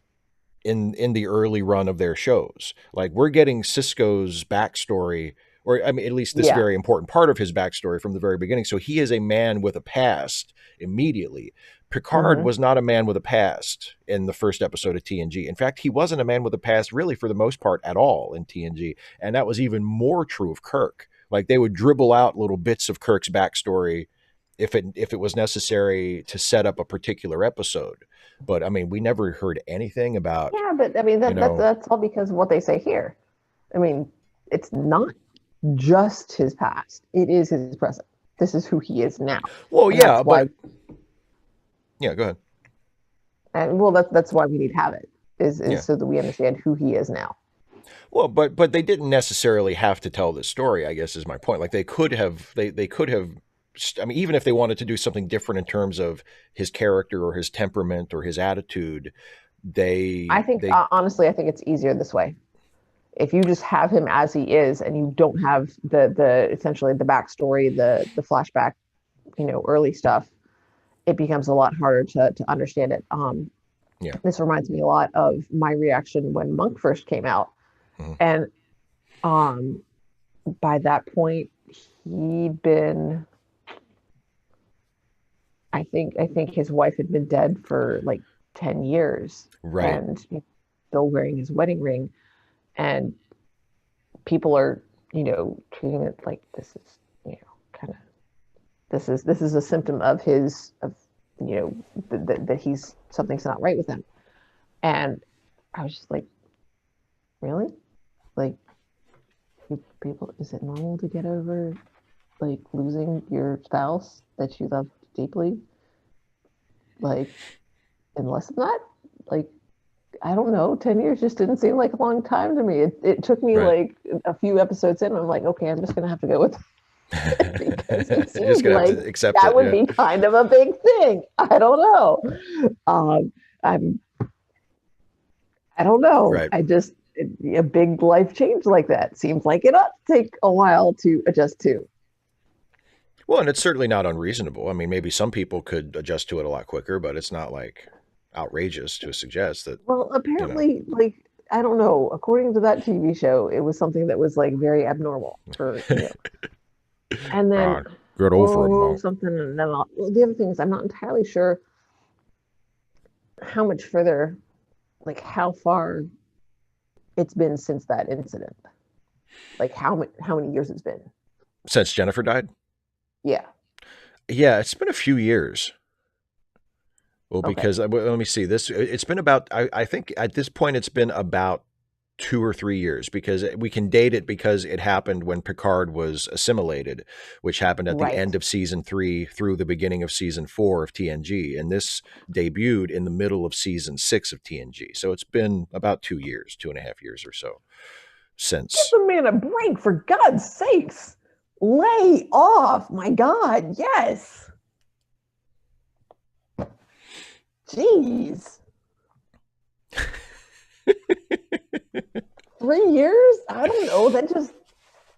in the early run of their shows. Like, we're getting Cisco's backstory, or I mean, at least this Yeah. very important part of his backstory from the very beginning. So he is a man with a past immediately. Picard Mm-hmm. was not a man with a past in the first episode of TNG. In fact, he wasn't a man with a past really for the most part at all in TNG. And that was even more true of Kirk. Like, they would dribble out little bits of Kirk's backstory if it was necessary to set up a particular episode. But I mean, we never heard anything about, Yeah, but I mean you know, that's all because of what they say here. I mean, it's not just his past; it is his present. This is who he is now, well, and that's yeah, why. but yeah, go ahead. And well, that's why we need to have it, is Yeah. so that we understand who he is now. Well, but they didn't necessarily have to tell this story, I guess is my point. Like, they could have, I mean, even if they wanted to do something different in terms of his character or his temperament or his attitude, I they think they honestly, I think it's easier this way. If you just have him as he is, and you don't have the essentially the backstory, the flashback, early stuff, it becomes a lot harder to understand it. yeah. This reminds me a lot of my reaction when Monk first came out, Mhm. and um, by that point, he'd been. I think his wife had been dead for like 10 years, Right. and he's still wearing his wedding ring, and people are treating it like this is kind of this is a symptom of his of that he's something's not right with him, and I was just like, really, like, people, is it normal to get over like losing your spouse that you love deeply, like, in less than that? Like, I don't know, 10 years just didn't seem like a long time to me. It took me Right. like a few episodes in, I'm like, okay, I'm just gonna have to go with it. because it Just seemed gonna have like to accept that it. would Yeah. be kind of a big thing. I don't know. Um, I'm I don't know. Right. A big life change like that seems like it ought to take a while to adjust to. Well, and it's certainly not unreasonable. I mean, maybe some people could adjust to it a lot quicker, but it's not like outrageous to suggest that, Well, you know, apparently, like, I don't know. According to that TV show, it was something that was like very abnormal for, and then, get over it, oh, Monk. something. And then well, the other thing is, I'm not entirely sure how much further, like, how far it's been since that incident. Like, how many years it's been. Since Jennifer died? Yeah. Yeah, it's been a few years. Well, Okay. because let me see this. It's been about, I think at this point, it's been about 2 or 3 years because we can date it because it happened when Picard was assimilated, which happened at the Right. end of season 3 through the beginning of season 4 of TNG. And this debuted in the middle of season 6 of TNG. So it's been about 2 years, 2.5 years or so Give since. the man a break, for God's sakes. Lay off. My God. Yes. Jeez. 3 years? I don't know. That just,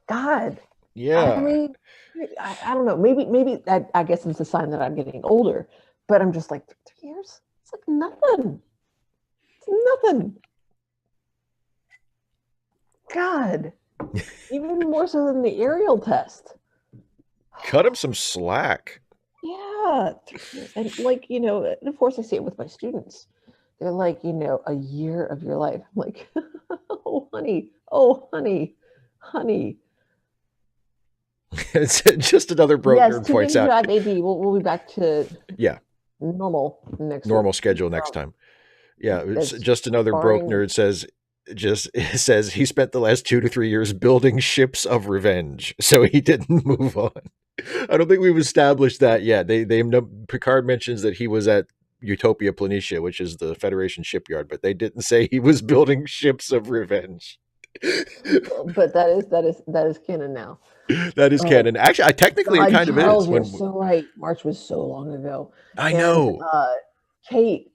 God. I Yeah. mean, I don't know. Maybe I guess it's a sign that I'm getting older, but I'm just like, 3 years? It's like nothing. It's nothing. God. Even more so than the aerial test. Cut him some slack. Yeah, 3 years. And like, and of course I see it with my students. They're like, a year of your life. I'm like, oh, honey, honey. It's just another broke Yes, nerd points teenagers who out. have AD, we'll be back to Yeah. normal next week. Normal schedule next time. Yeah, it's That's just another broke barring. nerd says he spent the last 2 to 3 years building ships of revenge, so he didn't move on. I don't think we've established that yet. They know Picard mentions that he was at Utopia Planitia, which is the Federation shipyard, but they didn't say he was building ships of revenge. But that is canon now. That is Oh canon. Actually, I technically it God, kind of is. Charles, you're so right. March was so long ago, I and know. Kate,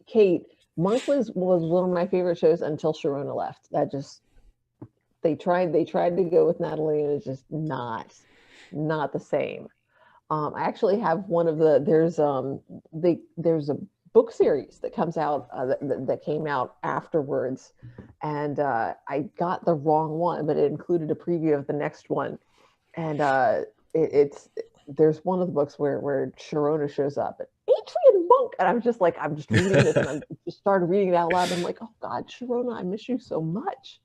Monk was one of my favorite shows until Sharona left. That just they tried to go with Natalie, and it's just not the same. I actually have one of there's a book series that comes out that came out afterwards, and I got the wrong one, but it included a preview of the next one, and it's there's one of the books where Sharona shows up, and Adrian Monk, and I'm just reading this, and I just started reading it out loud. And I'm like, oh God, Sharona, I miss you so much.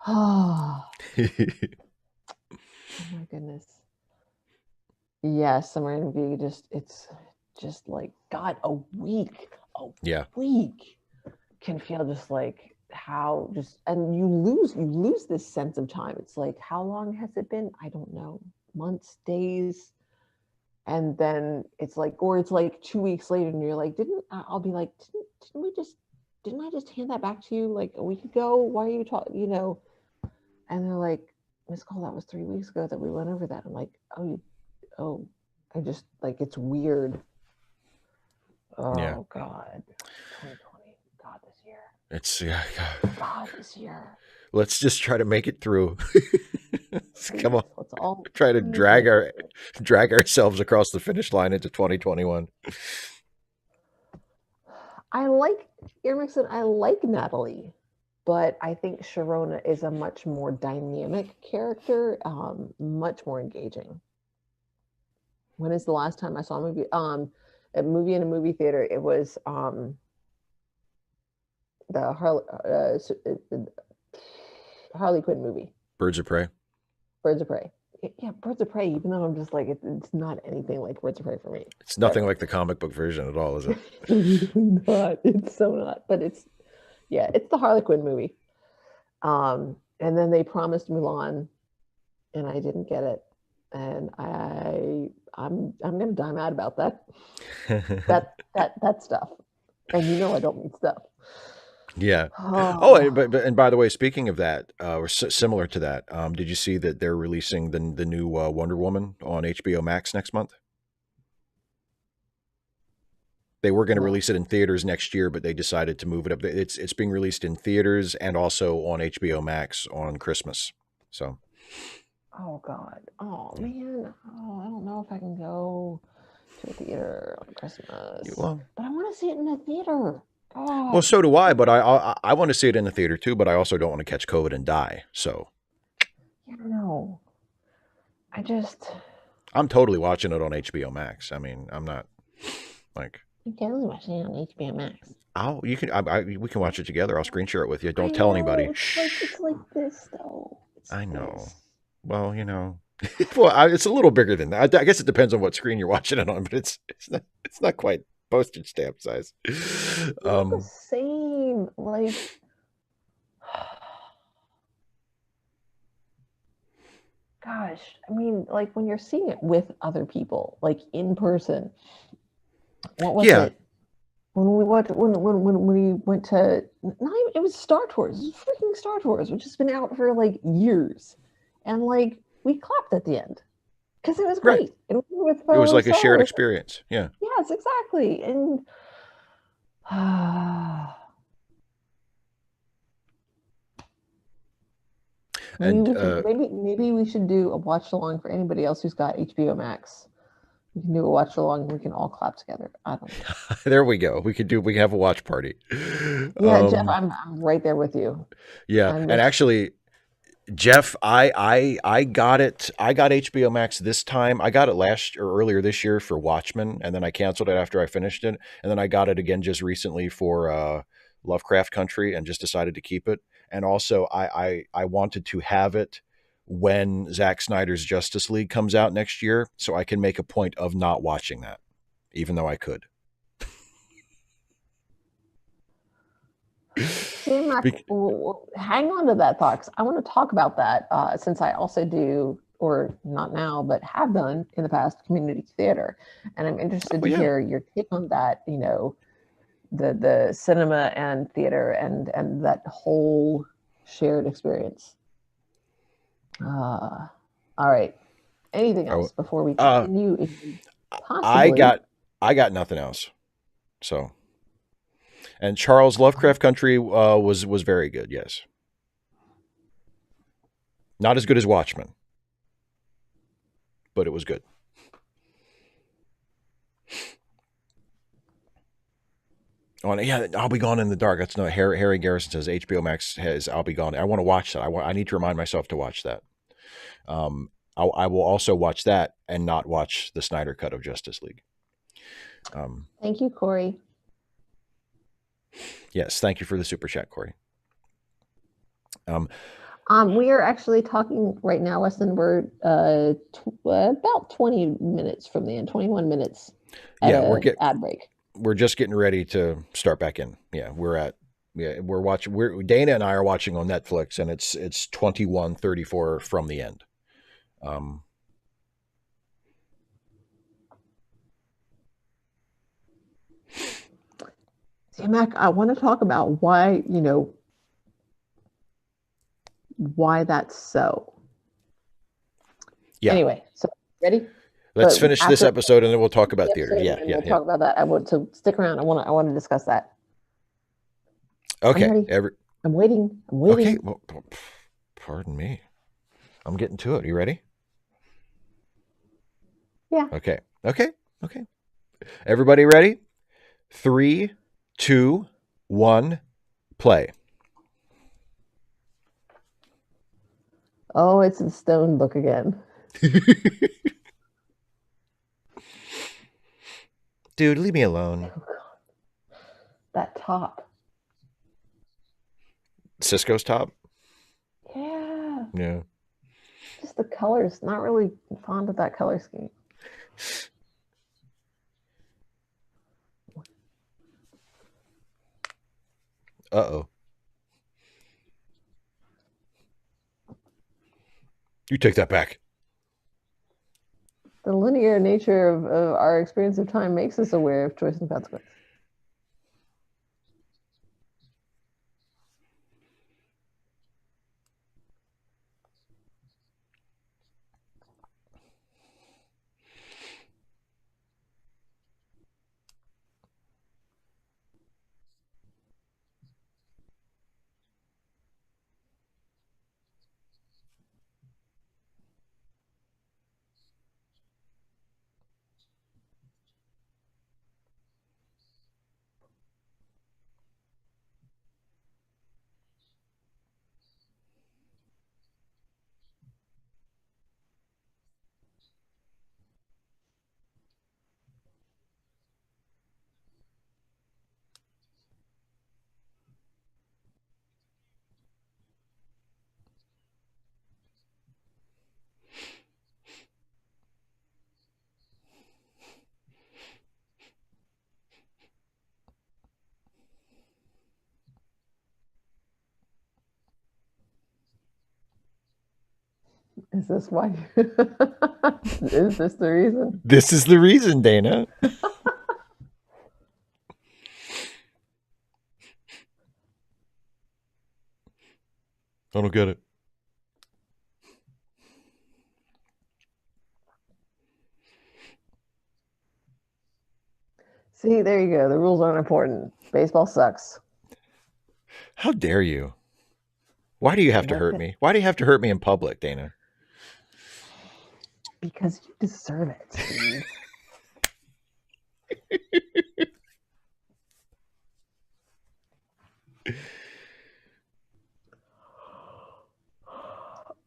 Oh, my goodness. Yes, Summer MV it's just like God, a Yeah. week can feel just like how just and you lose this sense of time. It's like how long has it been? I don't know. Months, days, and then it's like 2 weeks later, and you're like, I'll be like, didn't I just hand that back to you like a week ago? Why are you talking? And they're like, Miss Cole, that was 3 weeks ago that we went over that. I'm like, oh, I just like it's weird. Yeah. Oh God, 2020, God this year, It's God this year. let's just try to make it through. Come Please, on. let's all Try to please make it through. drag ourselves across the finish line into 2021. I like Erickson. I like Natalie, but I think Sharona is a much more dynamic character, much more engaging. When is the last time I saw a movie in a movie theater? It was the Harley Quinn movie, Birds of Prey. Birds of Prey. Yeah, Birds of Prey. Even though I'm just like it's not anything like Birds of Prey for me. It's nothing like the comic book version at all, is it? It's really not. It's so not. But it's the Harley Quinn movie. And then they promised Mulan, and I didn't get it, and I'm gonna die mad about that. That stuff, and I don't need stuff. Yeah. Oh, Oh, and by the way, speaking of that, or similar to that, did you see that they're releasing the new Wonder Woman on HBO Max next month? They were going to no. release it in theaters next year, but they decided to move it up. It's being released in theaters and also on HBO Max on Christmas. So, Oh God. Oh yeah. man. Oh, I don't know if I can go to a theater on Christmas, Well, but I want to see it in the theater. well, God. so do I, but I want to see it in the theater too, but I also don't want to catch COVID and die. So, Yeah, no. I just I'm totally watching it on HBO Max. I mean, I'm not like I'm totally watching it on HBO Max. I'll you can we can watch it together. I'll screen share it with you. I Don't tell know anybody. it's Shh. like this though. It's I know. this. Well, well, it's a little bigger than that. I guess it depends on what screen you're watching it on, but it's not quite postage stamp size. It's not the same. Like, gosh, I mean, like when you're seeing it with other people, like in person. What was Yeah, it? When we went when we went to not even, it was Star Tours. It was freaking Star Tours, which has been out for like years, and like we clapped at the end because it was right. great. And we were with It was fellow like a Star shared Wars. experience. Yeah, Yes, exactly. And maybe and we should maybe we should do a watch along for anybody else who's got HBO Max. We can do a watch along and we can all clap together. I don't know. there we go. We can have a watch party. Yeah, Jeff, Um, I'm right there with you. yeah, I'm and just actually, Jeff, I got it. I got HBO Max this time. I got it last or earlier this year for Watchmen, and then I canceled it after I finished it, and then I got it again just recently for Lovecraft Country, and just decided to keep it. And also, I wanted to have it when Zack Snyder's Justice League comes out next year, so I can make a point of not watching that, even though I could. See, Mac, Bec- hang on to that thought 'cause I want to talk about that since I also do, or not now, but have done in the past, community theater, and I'm interested oh to yeah, hear your take on that. You know, the cinema and theater and that whole shared experience. All right. Anything oh, else before we uh, continue into I possibly? got I got nothing else. So. And Charles Lovecraft Country was very good. Yes, not as good as Watchmen, but it was good. Oh, yeah, I'll Be Gone in the Dark. That's no Harry Garrison says HBO Max has I'll Be Gone. I want to watch that. I need to remind myself to watch that. I will also watch that and not watch the Snyder cut of Justice League. Um, Thank you, Corey. yes, thank you for the super chat, Corey. Um, We are actually talking right now, Weston. We're about 20 minutes from the end, 21 minutes at yeah, a ad break. we're just getting ready to start back in. We're watching. We're Dana and I are watching on Netflix, and it's 21:34 from the end. Um, See, Mac, I want to talk about why, why that's so. yeah, Anyway, so ready? let's But finish this after episode, and then we'll talk the about theaters. episode, Yeah, and yeah, we'll yeah. talk about that. I want to stick around. I want to discuss that. I'm Okay, ready. I'm waiting. I'm okay. waiting. Well, pardon me. I'm getting to it. You ready? Yeah. Okay, okay, okay. Everybody ready? 3, 2, 1, play. Oh, it's the Stone book again. Dude, leave me alone. That top. Cisco's top. Yeah. Yeah. Just the colors. Not really fond of that color scheme. Uh-oh. You take that back. The linear nature of our experience of time makes us aware of choice and consequence. Is this why? Is this the reason? This is the reason, Dana. I don't get it. See, there you go. The rules aren't important. Baseball sucks. How dare you? Why do you have to hurt me? Why do you have to hurt me in public, Dana? Because you deserve it, Steve.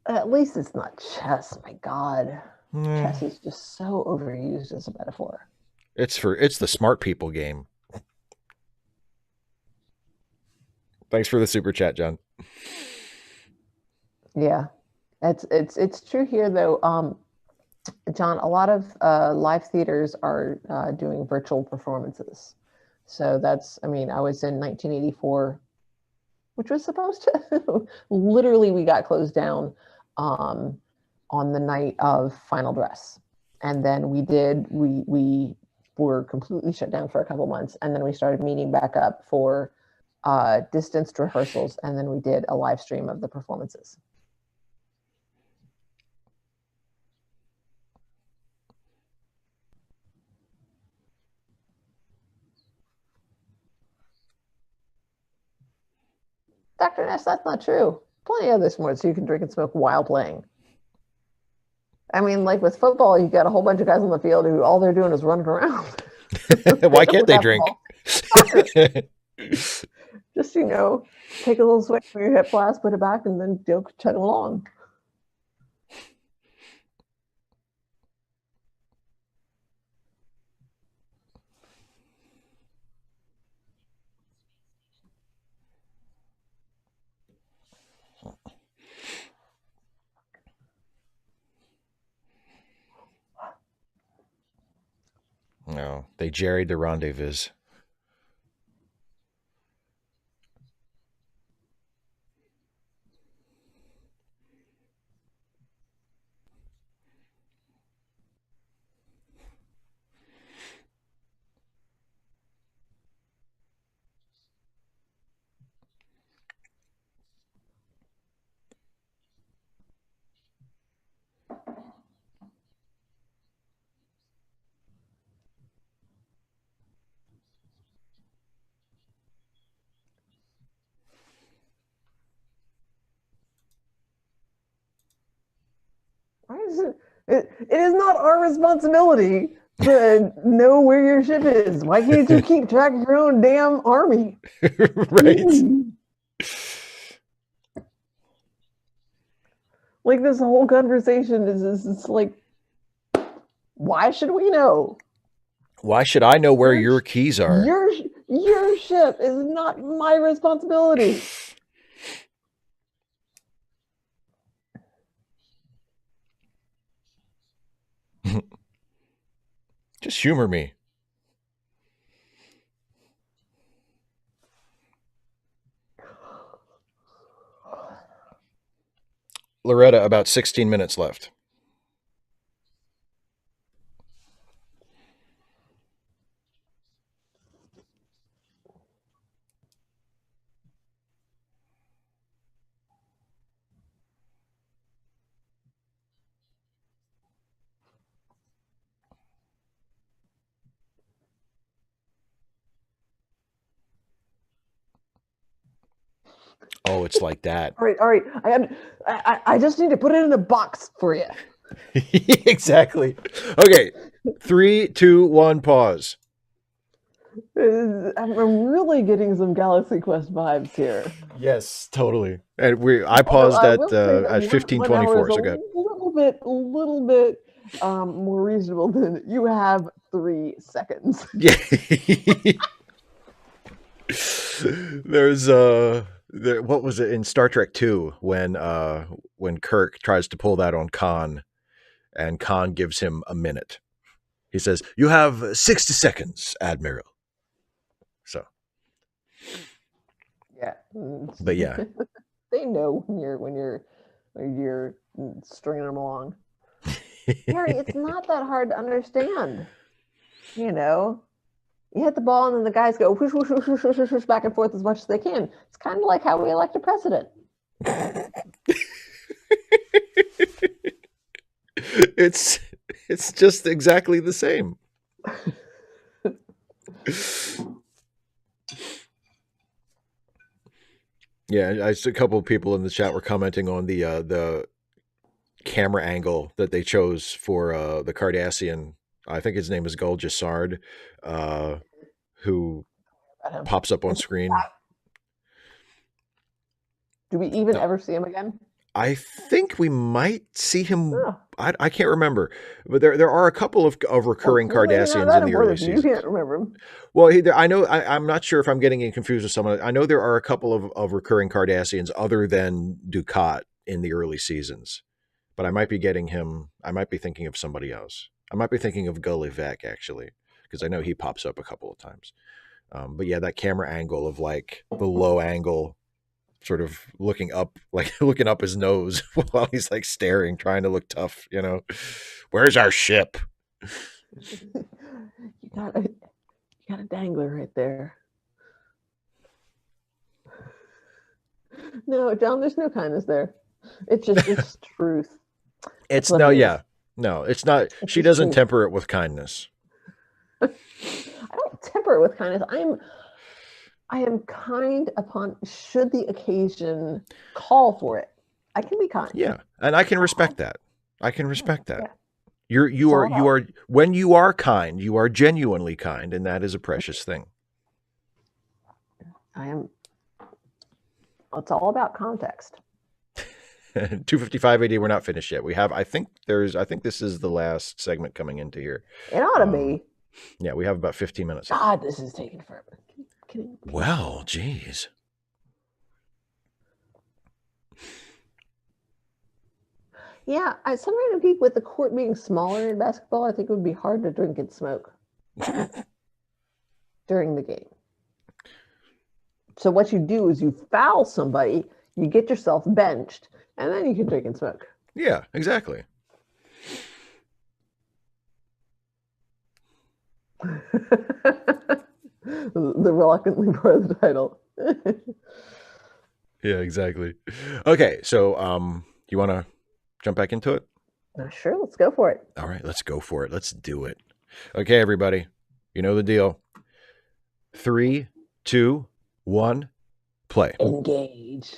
At least it's not chess. My God, chess is just so overused as a metaphor. It's the smart people game. Thanks for the super chat, John. Yeah, it's true here though. John, a lot of live theaters are doing virtual performances. So that's, I mean, I was in 1984, which was supposed to, literally, we got closed down on the night of Final Dress. And then we were completely shut down for a couple months. And then we started meeting back up for distanced rehearsals. And then we did a live stream of the performances. Dr. Ness, that's not true. Plenty of other sports you can drink and smoke while playing. I mean, like with football, you got a whole bunch of guys on the field who all they're doing is running around. Why can't they drink? Just, take a little swig from your hip flask, put it back, and then chug along. No, they jerried the rendezvous. Why is it? It is not our responsibility to know where your ship is. Why can't you keep track of your own damn army? Right. Like this whole conversation is like, why should we know? Why should I know where your keys are? Your ship is not my responsibility. Just humor me. Loretta, about 16 minutes left. Oh, it's like that. All right. I just need to put it in a box for you. Exactly. Okay. 3, 2, 1, pause. I'm really getting some Galaxy Quest vibes here. Yes, totally. And I paused at 15:24. So good. A little bit more reasonable than you have 3 seconds. Yeah. There's what was it in Star Trek 2 when Kirk tries to pull that on Khan and Khan gives him a minute. He says, "You have 60 seconds, Admiral." So. Yeah. But yeah. They know when you're You're stringing them along. Harry, it's not that hard to understand. You know, you hit the ball and then the guys go whoosh, whoosh, whoosh, whoosh, whoosh, whoosh, back and forth as much as they can. It's kind of like how we elect a president. It's just exactly the same. Yeah, I see a couple of people in the chat were commenting on the camera angle that they chose for the Cardassian. I think his name is Gul Jassard, who pops up on screen. Do we even ever see him again? I think we might see him. Oh. I can't remember, but there are a couple of recurring Cardassians in the early seasons. You can't remember him. Well, I know. I'm not sure if I'm getting confused with someone. I know there are a couple of recurring Cardassians other than Dukat in the early seasons, but I might be getting him. I might be thinking of somebody else. I might be thinking of Gulliver actually, because I know he pops up a couple of times. But yeah, that camera angle of like the low angle, sort of looking up his nose while he's like staring, trying to look tough. You know, where's our ship? You got a dangler right there. No, John, there's no kindness there. It's truth. It's no, yeah, no, it's not. She doesn't temper it with kindness. I don't temper it with kindness. I am kind upon should the occasion call for it. I can be kind. Yeah, and I can respect that. I can respect that. Yeah. You are when you are kind, you are genuinely kind, and that is a precious thing. I am. It's all about context. 255 AD. We're not finished yet. We have. I think this is the last segment coming into here. It ought to be. Yeah, we have about 15 minutes. God, this is taking forever. Well, geez. Yeah, some random peak with the court being smaller in basketball, I think it would be hard to drink and smoke during the game. So what you do is you foul somebody, you get yourself benched, and then you can drink and smoke. Yeah, exactly. The reluctantly part of the title. Yeah, exactly. Okay, so you want to jump back into it? Sure, let's go for it. All right, let's go for it. Let's do it. Okay, everybody, you know the deal. 3, 2, 1, play. Engage.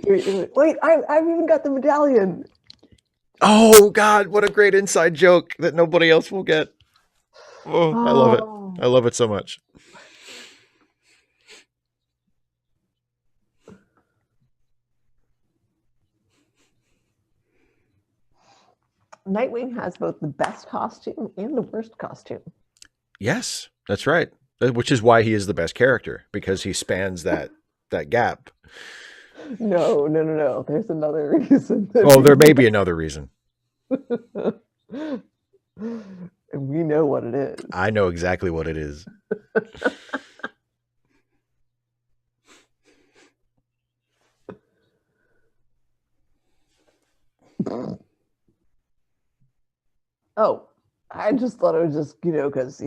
Wait, I've even got the medallion. Oh, God, what a great inside joke that nobody else will get. Oh, I love it. I love it so much. Nightwing has both the best costume and the worst costume. Yes, that's right. Which is why he is the best character, because he spans that gap. No. There's another reason. Oh, there may be another reason. And we know what it is. I know exactly what it is. Oh, I just thought it was just, because,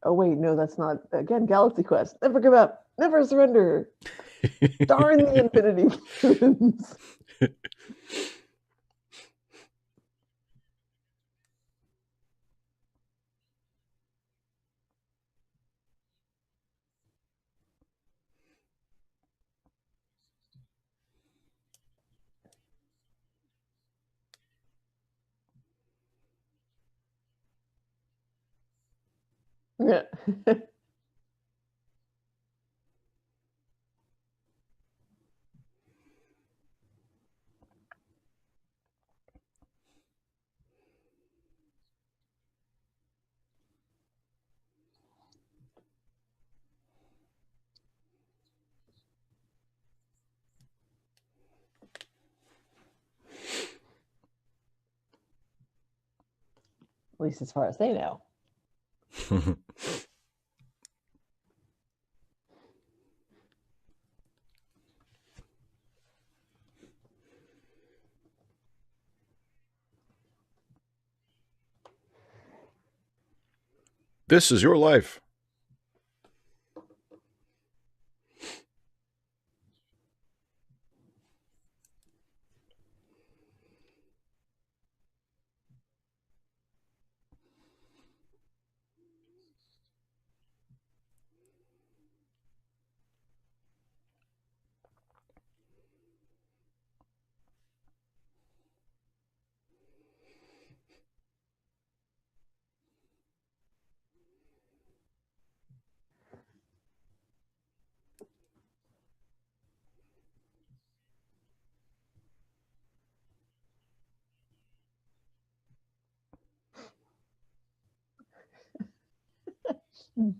oh, wait, no, that's not, again, Galaxy Quest. Never give up. Never surrender. Darn the Infinity Twins. Yeah. At least as far as they know. This is your life.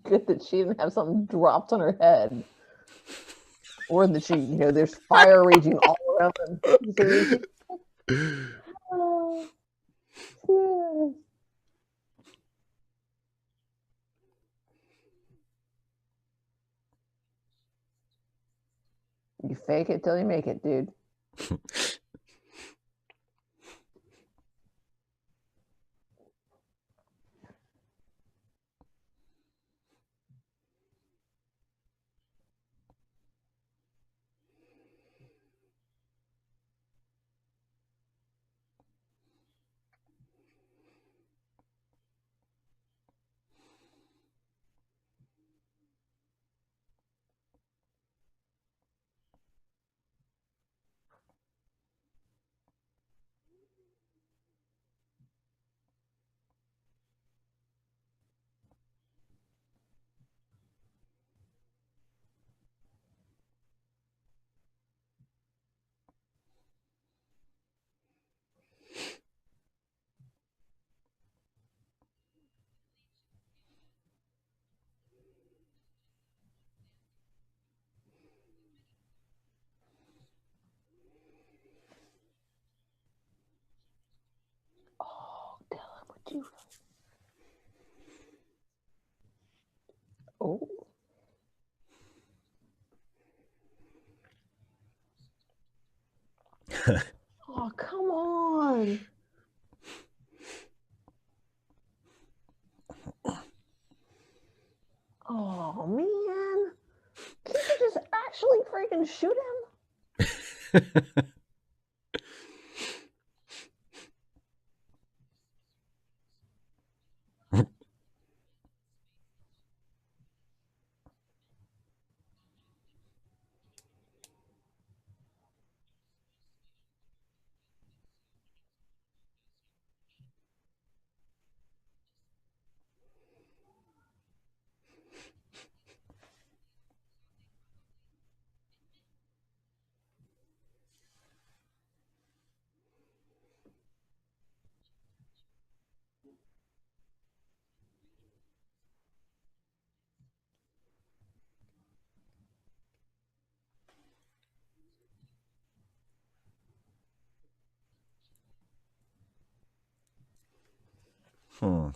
Good that she didn't have something dropped on her head. Or that she, there's fire raging all around them. Oh, yes. You fake it till you make it, dude. Oh, Dylan, would you? Oh. Oh, come on. Oh, man. Can't you just actually freaking shoot him?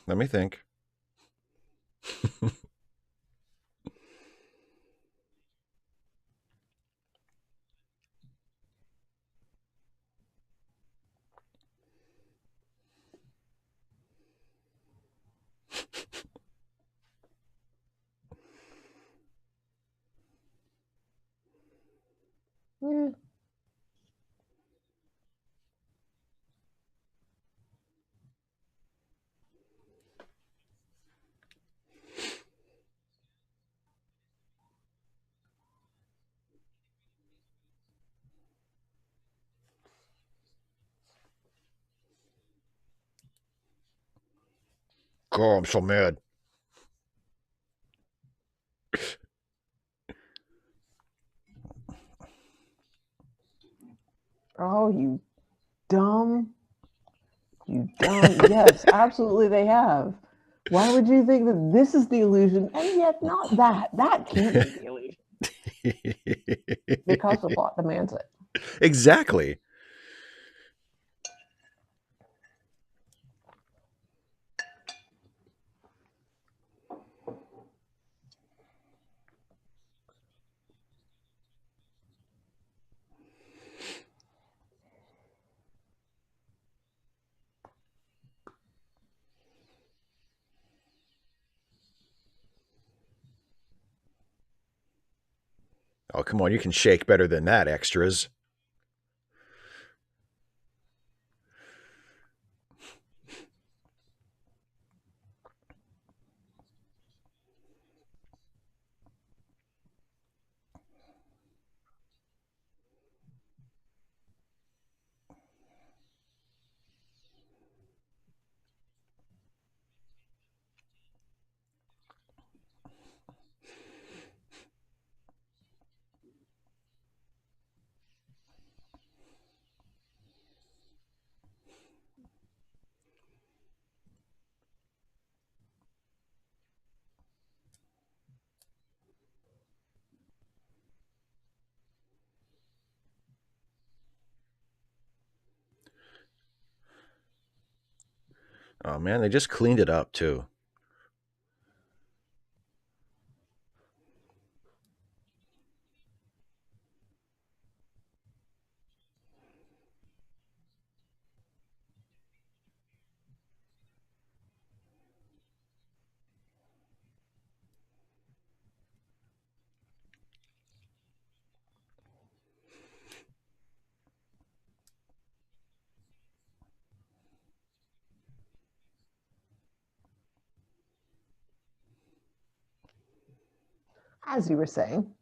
Let me think. Yeah. Oh, I'm so mad. Oh, you dumb. You dumb. Yes, absolutely they have. Why would you think that this is the illusion and yet not that? That can't be the illusion. Because the plot demands it. Exactly. Oh, come on, you can shake better than that, extras. Oh man, they just cleaned it up too. As you were saying.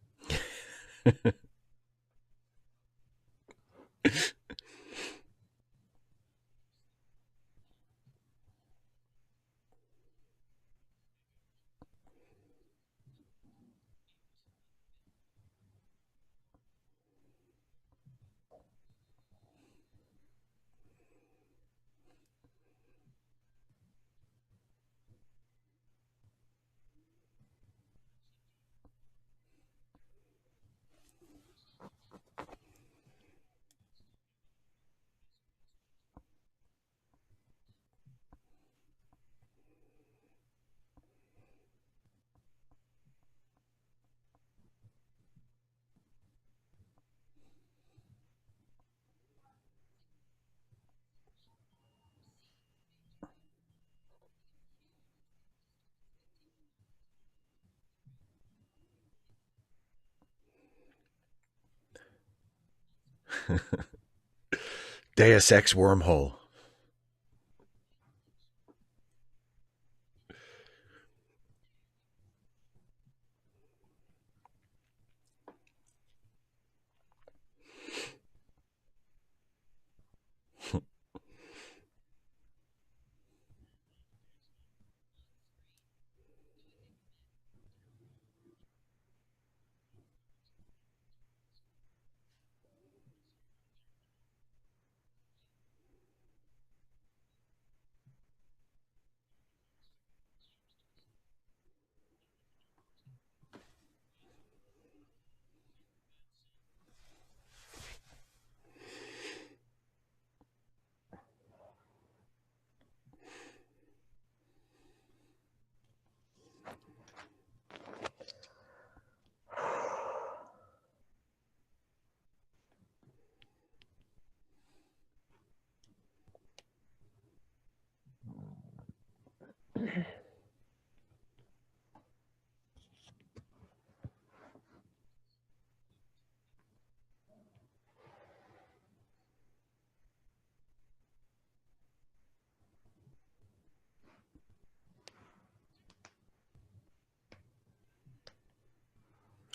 Deus Ex wormhole.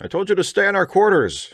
I told you to stay in our quarters.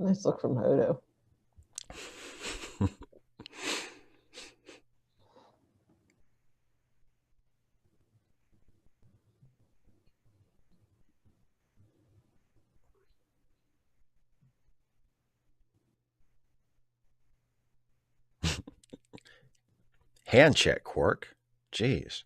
Nice look from Hodo. Hand check, Quark. Jeez.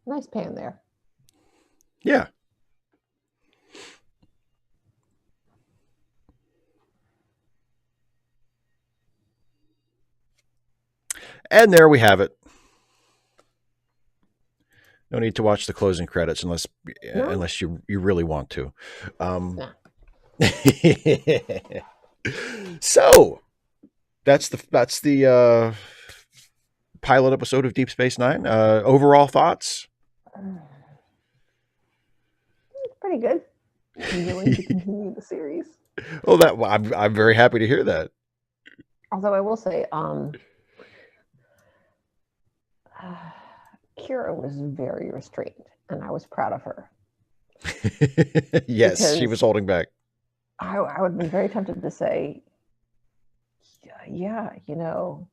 Nice pan there. Yeah. And there we have it. No need to watch the closing credits unless you really want to. Nah. So that's the pilot episode of Deep Space Nine. Overall thoughts? Pretty good. I'm willing to continue the series. Oh, I'm very happy to hear that. Although I will say, Kira was very restrained, and I was proud of her. Yes, she was holding back. I would have been very tempted to say, yeah, you know,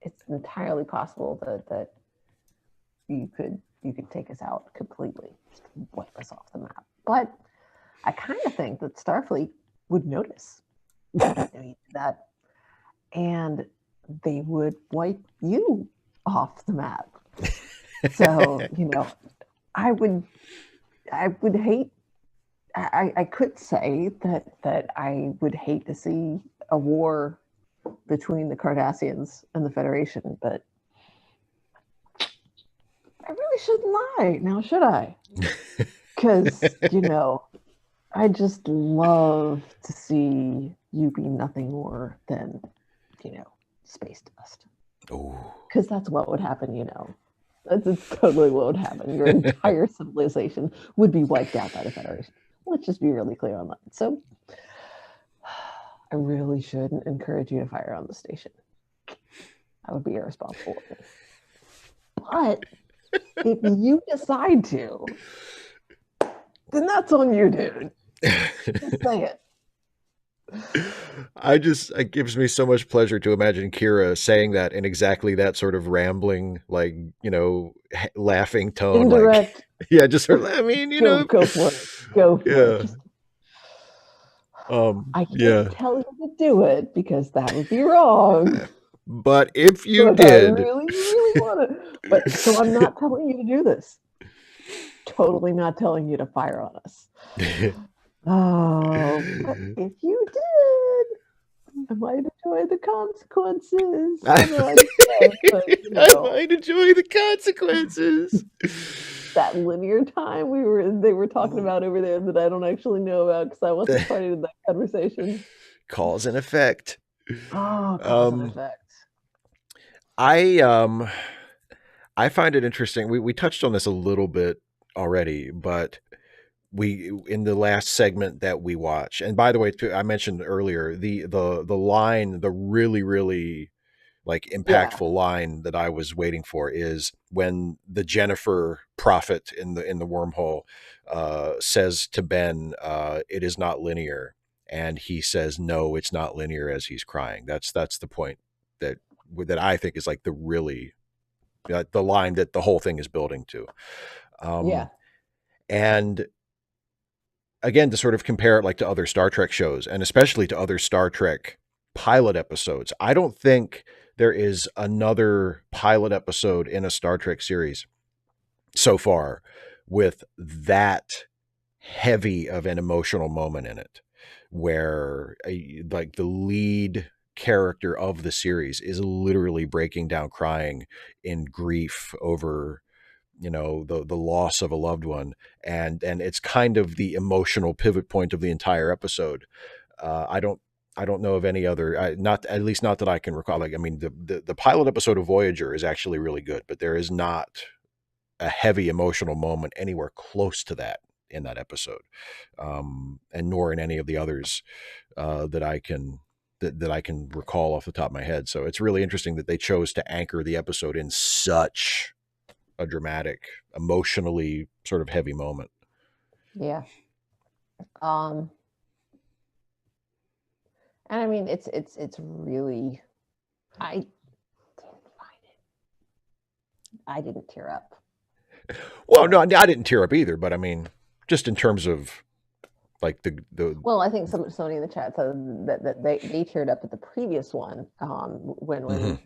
it's entirely possible that you could take us out completely, just wipe us off the map. But I kind of think that Starfleet would notice that, and they would wipe you off the map. So, you know, I would hate. I could say that I would hate to see a war between the Cardassians and the Federation, but I really shouldn't lie now, should I? Because, you know, I just love to see you be nothing more than, you know, space dust. Because that's what would happen, you know. That's totally what would happen. Your entire civilization would be wiped out by the Federation. Let's just be really clear on that. So I really shouldn't encourage you to fire on the station. That would be irresponsible. But if you decide to, then that's on you, dude. Just say it. It gives me so much pleasure to imagine Kira saying that in exactly that sort of rambling, like, you know, laughing tone. Indirect. Like, yeah, just sort of, I mean, you know. Go for it. Go for it. Just, I can't tell you to do it because that would be wrong. But if you did. I really, really want to. But so I'm not telling you to do this. Totally not telling you to fire on us. Oh, but if you did, I might enjoy the consequences. I might enjoy the consequences. That linear time they were talking about over there that I don't actually know about because I wasn't part of that conversation. Cause and effect. Oh, cause and effect. I find it interesting. We touched on this a little bit already, but we in the last segment that we watch, and by the way, I mentioned earlier the line, the really like impactful line that I was waiting for is when the Jennifer prophet in the wormhole says to Ben, "It is not linear," and he says, "No, it's not linear," as he's crying. That's the point that I think is like the really the line that the whole thing is building to. And again, to sort of compare it like to other Star Trek shows, and especially to other Star Trek pilot episodes, I don't think there is another pilot episode in a Star Trek series so far with that heavy of an emotional moment in it, where like the lead character of the series is literally breaking down crying in grief over the loss of a loved one, and it's kind of the emotional pivot point of the entire episode. I don't know of any other, not at least not that I can recall. Like, I mean, the pilot episode of Voyager is actually really good, but there is not a heavy emotional moment anywhere close to that in that episode, and nor in any of the others that I can that I can recall off the top of my head. So it's really interesting that they chose to anchor the episode in such a dramatic, emotionally sort of heavy moment. Yeah. And I mean, it's really, I didn't find it. I didn't tear up. Well, no, I didn't tear up either, but I mean, just in terms of like the. Well, I think somebody in the chat said that they teared up at the previous one, when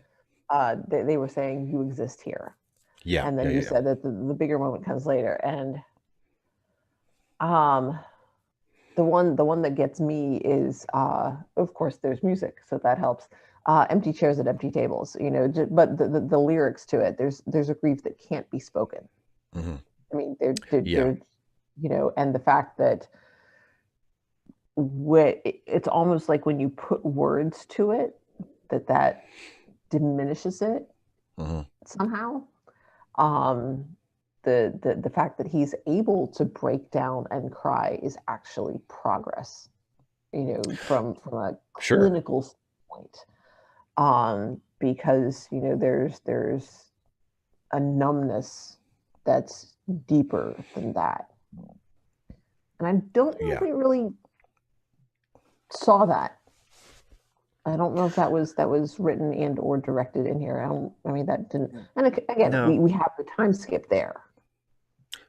they were saying you exist here. Yeah. And then you said that the bigger moment comes later. And the one that gets me is, of course, there's music, so that helps. Empty chairs at empty tables, but the lyrics to it, there's a grief that can't be spoken. Mm-hmm. I mean, they're and the fact that it's almost like when you put words to it, that diminishes it somehow. The fact that he's able to break down and cry is actually progress, from a clinical standpoint. Because there's a numbness that's deeper than that, and I don't know if we really saw that. I don't know if that was written and or directed in here. That didn't. And again, we have the time skip there.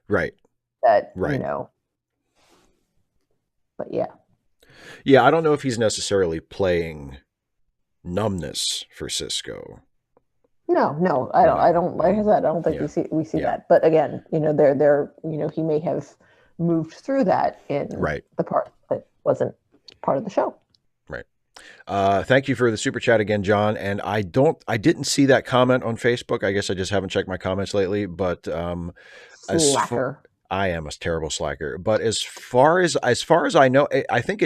Right. That, right. But yeah. Yeah, I don't know if he's necessarily playing numbness for Sisko. No, I don't. Like I said, I don't think we see that. But again, they're he may have moved through that in the part that wasn't part of the show. Right. Thank you for the super chat again, John. And I didn't see that comment on Facebook. I guess I just haven't checked my comments lately. But slacker. I am a terrible slacker. But as far as I know, I don't think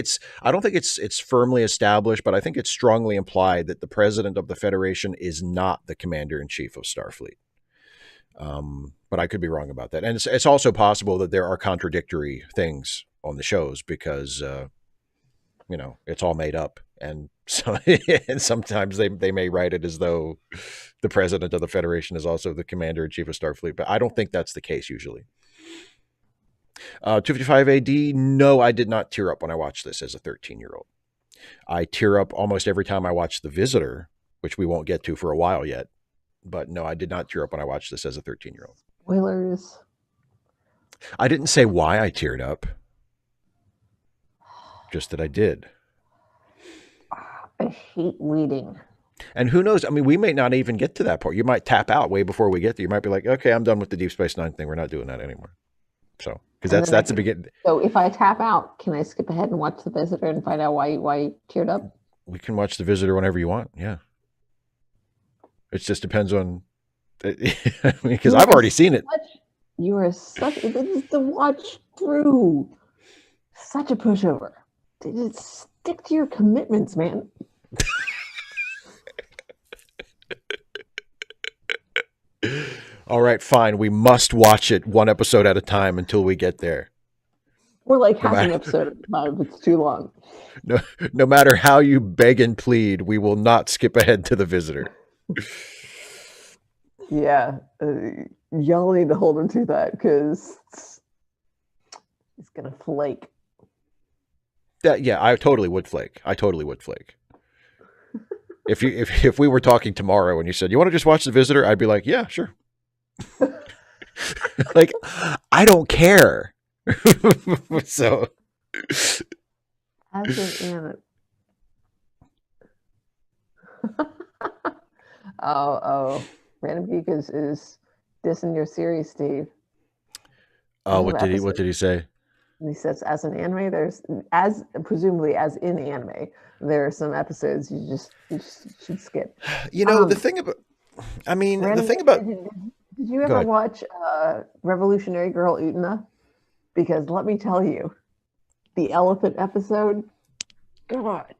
it's firmly established, but I think it's strongly implied that the president of the Federation is not the commander-in-chief of Starfleet. But I could be wrong about that. And it's also possible that there are contradictory things on the shows because it's all made up. And so, and sometimes they may write it as though the president of the Federation is also the commander-in-chief of Starfleet, but I don't think that's the case usually. 255 AD, no, I did not tear up when I watched this as a 13-year-old. I tear up almost every time I watch The Visitor, which we won't get to for a while yet. But no, I did not tear up when I watched this as a 13-year-old. Spoilers. I didn't say why I teared up. Just that I did. I hate reading. And who knows? I mean, we may not even get to that part. You might tap out way before we get there. You might be like, okay, I'm done with the Deep Space Nine thing. We're not doing that anymore. So, because that's the beginning. So if I tap out, can I skip ahead and watch The Visitor and find out why you teared up? We can watch The Visitor whenever you want. Yeah. It just depends on, because I've already seen it. You are such, it is to watch through. Such a pushover. Just stick to your commitments, man. All right, fine. We must watch it one episode at a time until we get there. Or like half an episode at a time if it's too long. No matter how you beg and plead, we will not skip ahead to The Visitor. Yeah. Y'all need to hold him to that because he's going to flake. Yeah, I totally would flake. If we were talking tomorrow and you said, you want to just watch The Visitor? I'd be like, yeah, sure. Like, I don't care. So. As an Oh, Random Geek is dissing your series, Steve. What did he say? He says, as an anime, presumably as in anime, there are some episodes you just should skip. The thing about, did Did you Go ever ahead. watch Revolutionary Girl Utena? Because let me tell you, the elephant episode, God,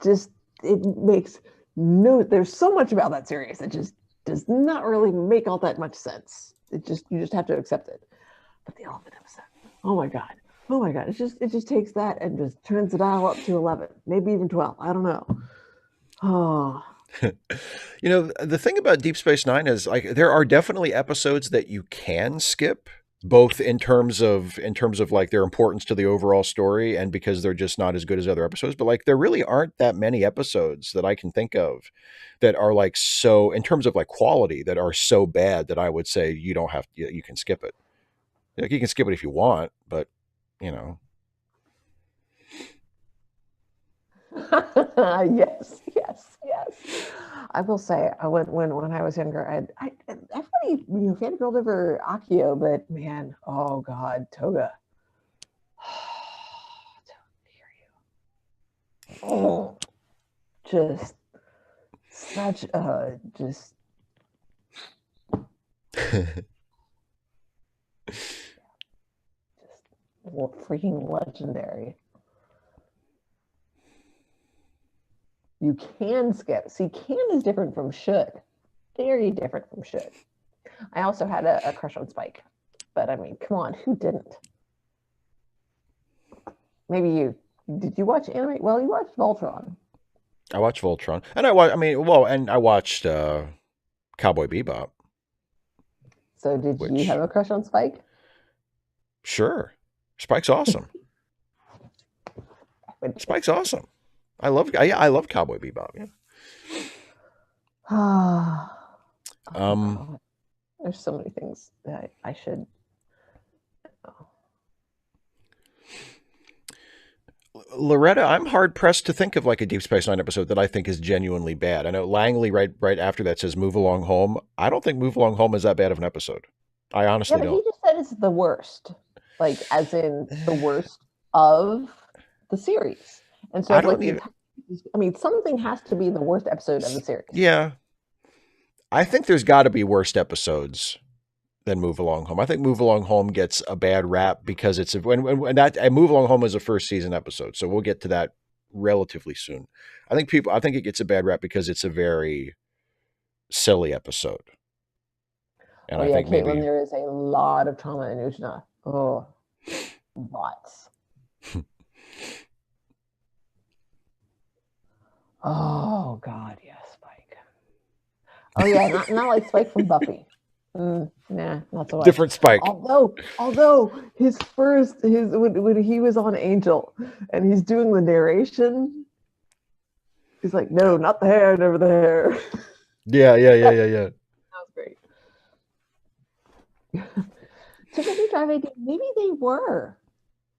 just it makes no. There's so much about that series that just does not really make all that much sense. It just you just have to accept it. But the elephant episode, oh my God, oh my God, it just takes that and just turns the dial up to 11, maybe even 12. I don't know. Oh, The thing about Deep Space Nine is like there are definitely episodes that you can skip, both in terms of like their importance to the overall story and because they're just not as good as other episodes. But like there really aren't that many episodes that I can think of that are like so in terms of like quality that are so bad that I would say you don't have you can skip it. Like you can skip it if you want, but you know. yes, yes, yes. I will say, when I was younger, everybody fangirled over Akio, but man, oh God, Toga. Oh, just such a just freaking legendary. You can skip. See, can is different from should. Very different from should. I also had a crush on Spike, but I mean, come on, who didn't? Maybe you. Did you watch anime? Well, you watched Voltron. I watched Voltron, and I watched. I mean, well, and I watched Cowboy Bebop, So did you have which a crush on Spike? sure, Spike's awesome. Spike's awesome. I love Cowboy Bebop. Yeah. Oh Um, God, there's so many things that I should. Oh. Loretta, I'm hard pressed to think of like a Deep Space Nine episode that I think is genuinely bad. I know Langley right after that says "Move Along Home." I don't think "Move Along Home" is that bad of an episode. I Yeah, honestly but he don't. just said it's the worst, like as in the worst of the series. And so I if like don't the even. entire, I mean, something has to be the worst episode of the series. Yeah, I think there's got to be worst episodes than Move Along Home. I think Move Along Home gets a bad rap because it's when that and Move Along Home is a first season episode, so we'll get to that relatively soon. I think it gets a bad rap because it's a very silly episode, and Oh I yeah, think Caitlin, maybe there is a lot of trauma in Ujna. Oh, lots. Oh God, yes, Spike. Oh yeah, not like Spike from Buffy. Nah, not so much. different Spike. Although his when he was on Angel and he's doing the narration, he's like, no, not the hair, never the hair. Yeah, yeah, yeah, That yeah, yeah. was great. Took a new drive again. Maybe they were.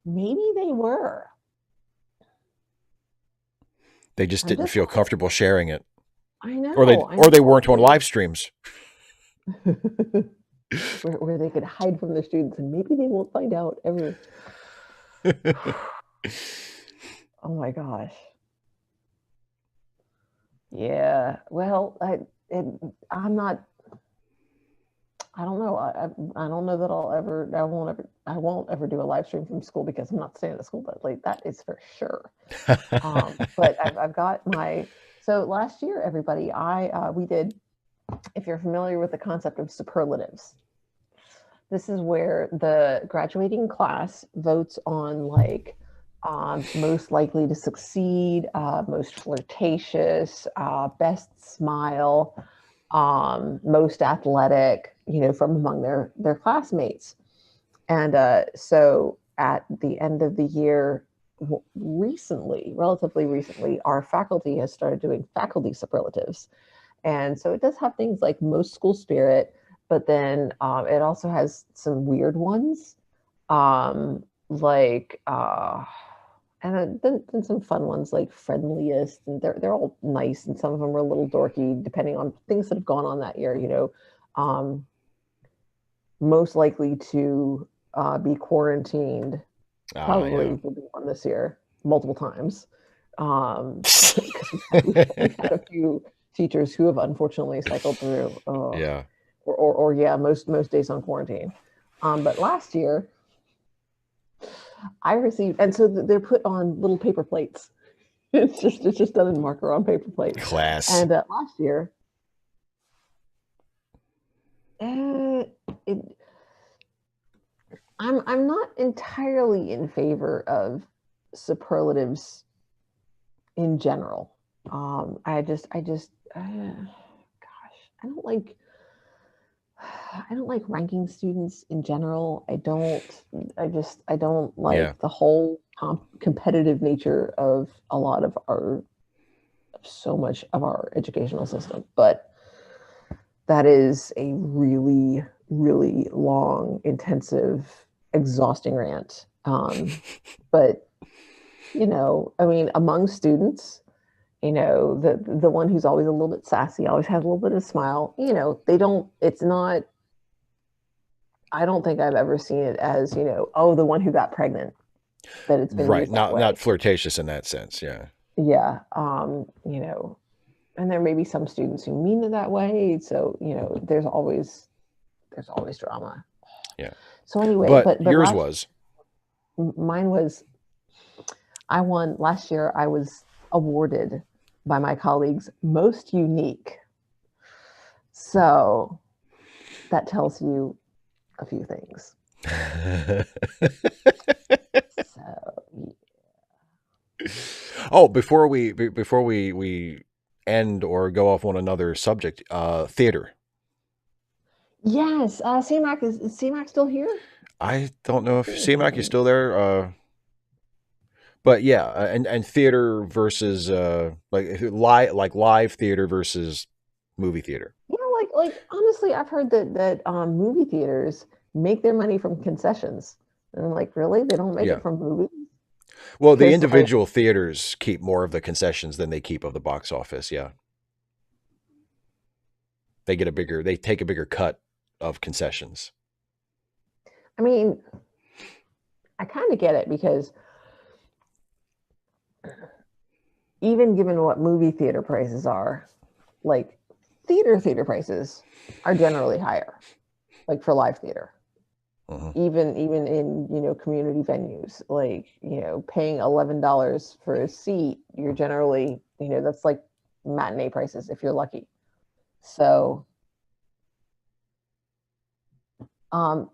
Maybe they were. They just I'm didn't just feel comfortable sharing it, I know, I or they weren't on know. live streams. Where they could hide from the students and maybe they won't find out ever. Oh my gosh. Yeah. Well, I'm not. I don't know. I don't know that I won't ever do a live stream from school because I'm not staying at school that late. That is for sure. But I've got my. So last year, everybody, we did. If you're familiar with the concept of superlatives, this is where the graduating class votes on like most likely to succeed, most flirtatious, best smile, most athletic, from among their classmates. And so at the end of the year, relatively recently, our faculty has started doing faculty superlatives. And so it does have things like most school spirit, but then it also has some weird ones, like and then some fun ones like friendliest, and they're all nice, and some of them are a little dorky depending on things that have gone on that year. Most likely to be quarantined Ah, probably yeah. will be one this year multiple times. Because we've had a few teachers who have unfortunately cycled through. Oh, Yeah. or yeah, most days on quarantine. But last year, I received, and so they're put on little paper plates. It's just done in marker on paper plates. Class. And last year, uh, it, I'm not entirely in favor of superlatives in general. Gosh, I don't like ranking students in general. I don't Yeah. like the whole competitive nature of a lot of our so much of our educational system. But that is a really, really long, intensive, exhausting rant. But I mean, among students, the one who's always a little bit sassy, always has a little bit of a smile. They don't. It's not. I don't think I've ever seen it as oh, the one who got pregnant. That it's been Right. used that Not way. flirtatious in that sense. Yeah. Yeah. And there may be some students who mean it that way. So there's always drama. Yeah. So anyway, But but yours last was. mine was I won last year. I was awarded by my colleagues most unique. So that tells you a few things. So Oh, before we end or go off on another subject, theater. yes, CMAC is CMAC still here? I don't know if CMAC is still there. But yeah, and theater versus live theater versus movie theater. Like honestly, I've heard that movie theaters make their money from concessions, and I'm like, really? They don't make Yeah. it from movies? Well, the Because individual theaters keep more of the concessions than they keep of the box office. Yeah. They take a bigger cut of concessions. I mean, I kind of get it because even given what movie theater prices are, like theater prices are generally higher, like for live theater. Mhm. Even in community venues, like paying $11 for a seat, you're generally that's like matinee prices if you're lucky. So, um,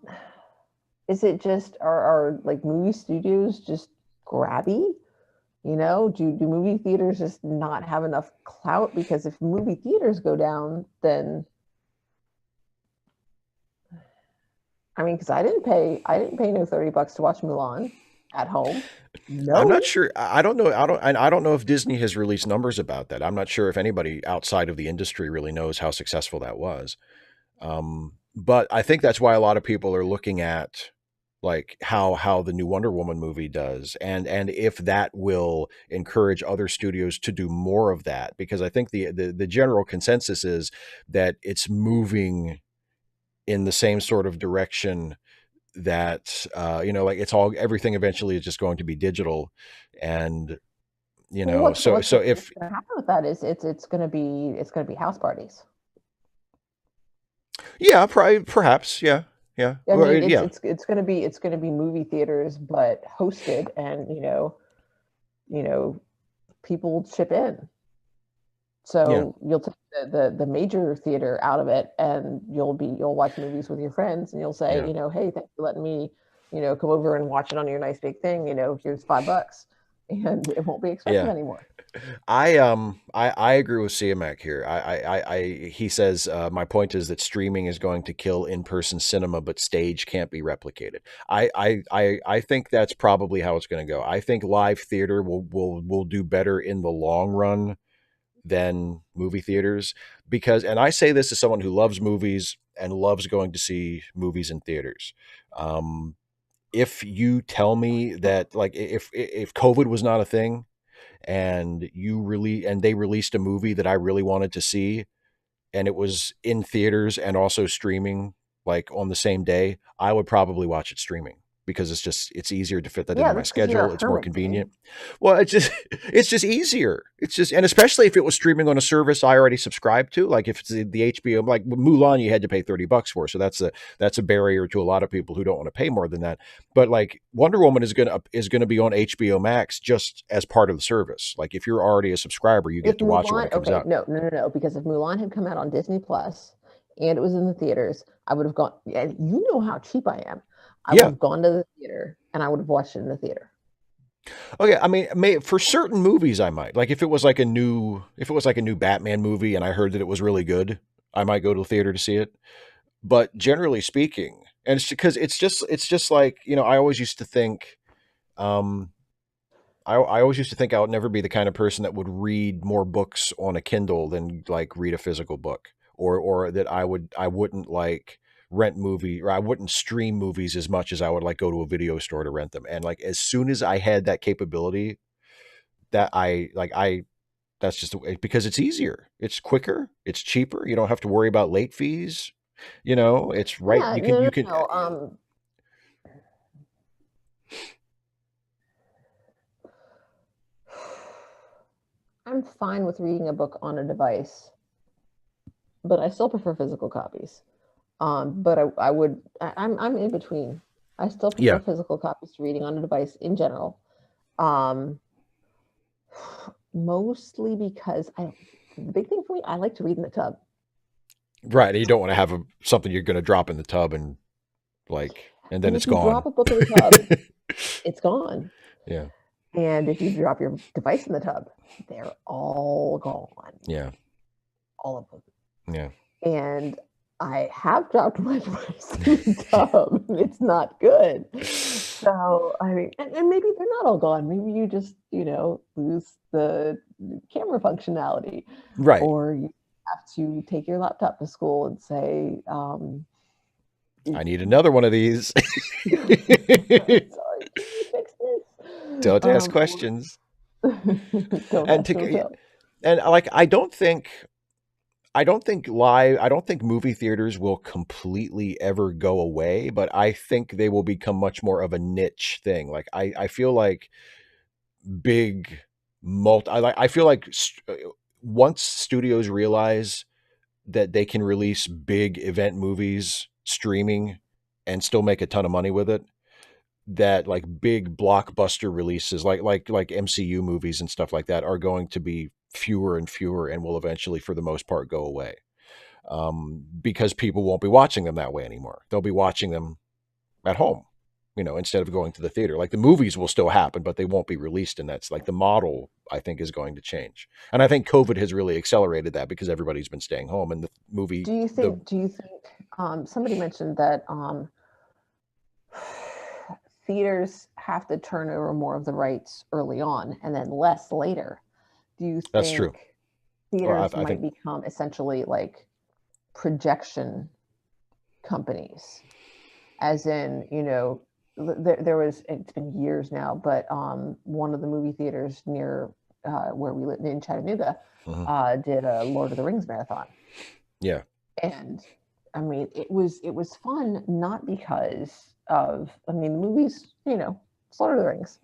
is it just are like movie studios just grabby? Do movie theaters just not have enough clout? Because if movie theaters go down, then I mean, because I didn't pay no $30 to watch Mulan at home. I'm not No. sure. I don't know. I don't know if Disney has released numbers about that. I'm not sure if anybody outside of the industry really knows how successful that was. But I think that's why a lot of people are looking at like how the new Wonder Woman movie does, and if that will encourage other studios to do more of that, because I think the general consensus is that it's moving in the same sort of direction that like it's all everything eventually is just going to be digital, and Well, so what's so gonna, if what's gonna happen with that is it's gonna be house parties. yeah, probably perhaps yeah, yeah, I or, mean, yeah, it's gonna be movie theaters, but hosted, and you know people chip in. yeah, So you'll take the major theater out of it, and you'll watch movies with your friends, and you'll say, yeah. hey, thanks for letting me, come over and watch it on your nice big thing. Here's $5, and it won't be expensive Yeah. anymore. I agree with CMAC here. He says my point is that streaming is going to kill in-person cinema, but stage can't be replicated. I think that's probably how it's going to go. I think live theater will do better in the long run than movie theaters, because, and I say this as someone who loves movies and loves going to see movies in theaters. Um, if you tell me that, like, if COVID was not a thing and they released a movie that I really wanted to see and it was in theaters and also streaming like on the same day, I would probably watch it streaming. because it's easier to fit that into Yeah, my that's because you're a schedule. It's more hermit, Dave. convenient. Well, it's just easier. It's just, and especially if it was streaming on a service I already subscribed to, like if it's the HBO, like Mulan, you had to pay $30 for, so that's a barrier to a lot of people who don't want to pay more than that. But like Wonder Woman is gonna be on HBO Max just as part of the service. Like if you're already a subscriber, you If get to watch it when Mulan, it comes okay, out. no, no, no, no, because if Mulan had come out on Disney Plus and it was in the theaters, I would have gone. And you know how cheap I am. I would Yeah. have gone to the theater and I would have watched it in the theater. Okay, I mean, for certain movies, I might like if it was like a new Batman movie, and I heard that it was really good, I might go to the theater to see it. But generally speaking, and it's because it's just like I always used to think, um, I always used to think I would never be the kind of person that would read more books on a Kindle than like read a physical book, or that I wouldn't like rent movie or I wouldn't stream movies as much as I would like go to a video store to rent them. And like as soon as I had that capability, that I that's just because it's easier, it's quicker, it's cheaper. You don't have to worry about late fees. It's right. Yeah, You can no, you no, can. no. I'm fine with reading a book on a device, but I still prefer physical copies. But I'm in between. I still prefer Yeah. physical copies to reading on a device in general. Um, Mostly because the big thing for me, I like to read in the tub. Right. And you don't want to have something you're going to drop in the tub and then And it's if you drop gone. a book in the tub, it's gone. Yeah. And if you drop your device in the tub, they're all gone. Yeah. All of them. Yeah. And I have dropped my device in the tub. It's not good. So, I mean, and maybe they're not all gone. Maybe you just, lose the camera functionality. Right. Or you have to take your laptop to school and say, I need another one of these. sorry, can you fix this? Don't ask Or questions. don't And ask, don't tell. like I don't think movie theaters will completely ever go away, but I think they will become much more of a niche thing. Like I feel like big I feel like once studios realize that they can release big event movies streaming and still make a ton of money with it, that like big blockbuster releases like MCU movies and stuff like that are going to be fewer and fewer and will eventually for the most part go away, because people won't be watching them that way anymore. They'll be watching them at home, instead of going to the theater. Like the movies will still happen, but they won't be released. And that's like the model, I think, is going to change. And I think COVID has really accelerated that because everybody's been staying home and the movie, Do you think, somebody mentioned that theaters have to turn over more of the rights early on and then less later? Do you that's true. think Well, theaters I might think, become essentially like projection companies? As in, there was, it's been years now, but one of the movie theaters near where we live in Chattanooga mhm. did a Lord of the Rings marathon. Yeah, And I mean, it was fun, not because of, I mean, the movies, it's Lord of the Rings.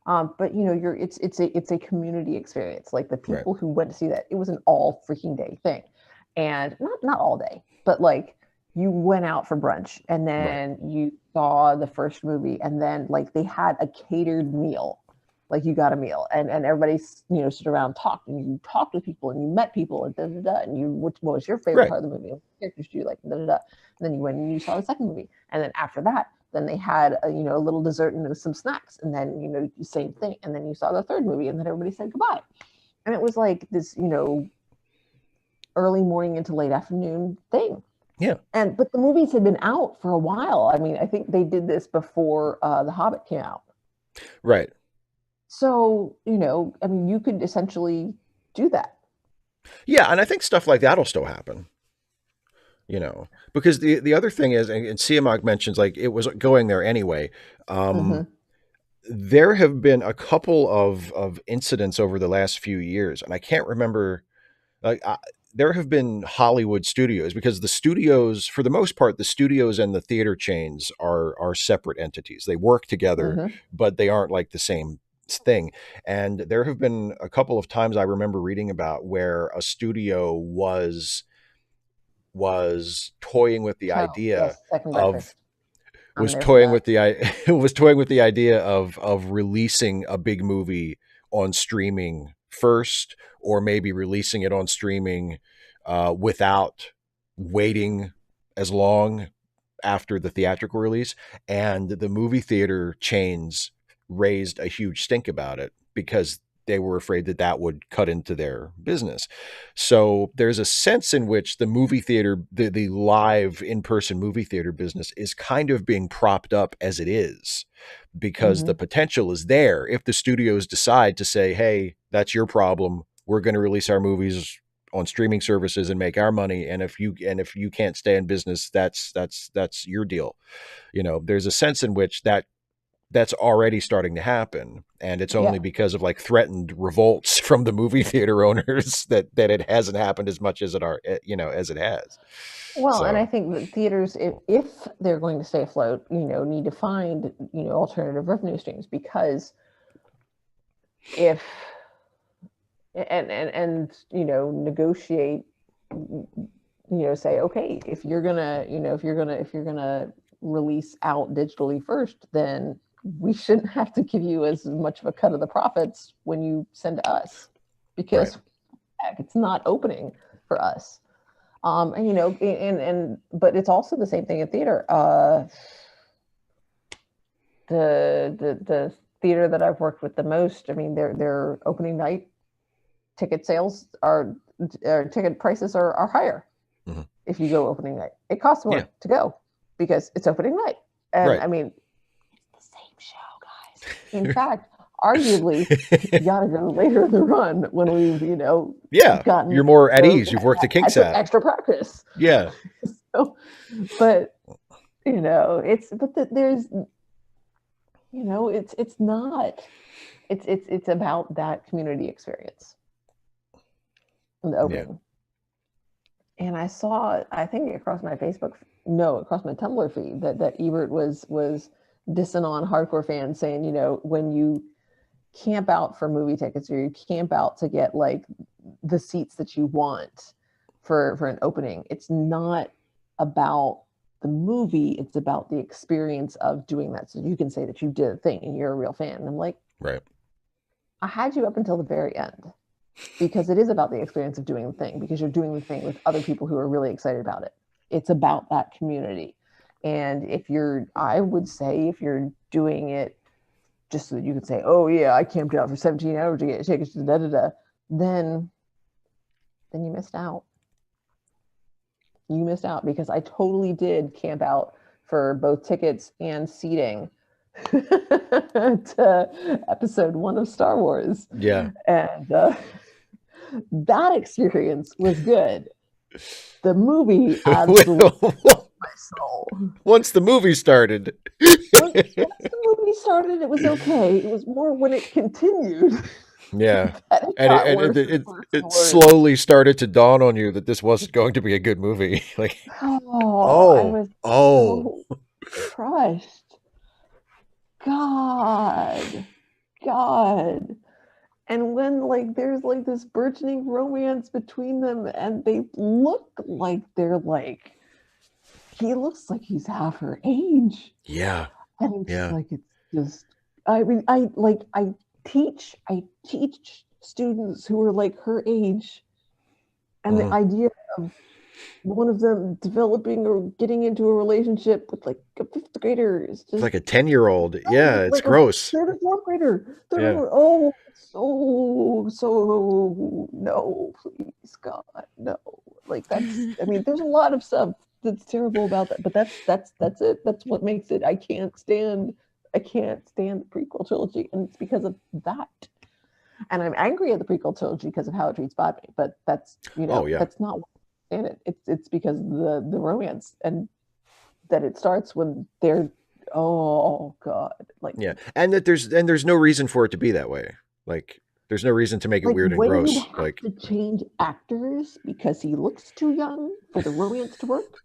But it's a community experience. Like the right, people who went to see that, it was an all freaking day thing. And not all day, but like you went out for brunch and right, then you saw the first movie and then like they had a catered meal. Like you got a meal and everybody's, stood around, talked, and you talked with people and you met people and da da da. And what was your favorite right, part of the movie? What characters do you like? Da da da. And then you went and you saw the second movie. And then after that, then they had a little dessert and some snacks. And then, same thing. And then you saw the third movie and then everybody said goodbye. And it was like this, early morning into late afternoon thing. yeah, But the movies had been out for a while. I mean, I think they did this before The Hobbit came out. right. So, I mean, you could essentially do that. Yeah, and I think stuff like that'll still happen. Because the other thing is, and CMOG mentions like it was going there anyway. Mm-hmm. There have been a couple of incidents over the last few years, and I can't remember. Like there have been Hollywood studios, because the studios, for the most part, the studios and the theater chains are separate entities. They work together, Hmm. but they aren't like the same thing. And there have been a couple of times I remember reading about where a studio was toying with the Oh, idea yes, second of breakfast. I'm there for was toying with the idea of releasing a big movie on streaming first, or maybe releasing it on streaming without waiting as long after the theatrical release. And the movie theater chains raised a huge stink about it because they were afraid that that would cut into their business. So there's a sense in which the movie theater, the live in-person movie theater business is kind of being propped up as it is, that. because the potential is there if the studios decide to say, hey, that's your problem, we're going to release our movies on streaming services and make our money, and if you can't stay in business, that's your deal. There's a sense in which that's already starting to happen, and it's only Yeah. because of like threatened revolts from the movie theater owners that it hasn't happened as much as as it has. Well, and I So think that theaters, if they're going to stay afloat, need to find, alternative revenue streams, because if negotiate, say, okay, if you're gonna release out digitally first, then we shouldn't have to give you as much of a cut of the profits when you send to us, right. because heck, it's not opening for us. And but it's also the same thing in theater. The theater that I've worked with the most, I mean, their opening night ticket sales are, ticket prices are higher Hmm. if you go opening night. It costs Yeah. more to go because it's opening night, and Right. I mean, it's the same show, guys. In fact, arguably, you got to go later in the run when we've Yeah, gotten you're more at those ease, you've worked the had kinks some out. extra practice. Yeah. So, but it's but there's it's not it's about that community experience in the Yeah. opening. And I saw, I think across my Facebook, no, across my Tumblr feed, that Ebert was dissing on hardcore fans, saying, when you camp out for movie tickets, or you camp out to get like the seats that you want for an opening, it's not about the movie, it's about the experience of doing that. So you can say that you did a thing and you're a real fan. And I'm like, Right. I had you up until the very end, because it is about the experience of doing the thing, because you're doing the thing with other people who are really excited about it. It's about that community. And I would say, if you're doing it just so that you can say, oh yeah, I camped out for 17 hours to get tickets to da da da, then you missed out. You missed out, because I totally did camp out for both tickets and seating to episode 1 of Star Wars. Yeah. And that experience was good. The movie absolutely my soul. Once the movie started. Once the movie started, it was okay. It was more when it continued Yeah. that it And got worse and worse and it worse. slowly started to dawn on you that this wasn't going to be a good movie. Like, Oh, I oh, was oh, so crushed. God, God. And when like there's like this burgeoning romance between them, and they look like they're like, he looks like he's half her age. yeah, And it's yeah. like, it's just, I mean, I teach students who are like her age, and the Mhm. idea of one of them developing or getting into a relationship with like a fifth grader is It's just, like a 10-year-old. Yeah, it's like a gross. third or fourth grader. Yeah. Oh, so no, please, God, no. Like, that's, I mean, there's a lot of stuff that's terrible about that, but that's it. That's what makes it. I can't stand the prequel trilogy, and it's because of that. And I'm angry at the prequel trilogy because of how it treats Bodme, but that's Oh, yeah. that's not what I stand it. It's because of the romance, and that it starts when they're, oh God, like, Yeah. And there's no reason for it to be that way. Like, There's no reason to make it Like, weird and when you gross. have Like, to change actors because he looks too young for the romance to work,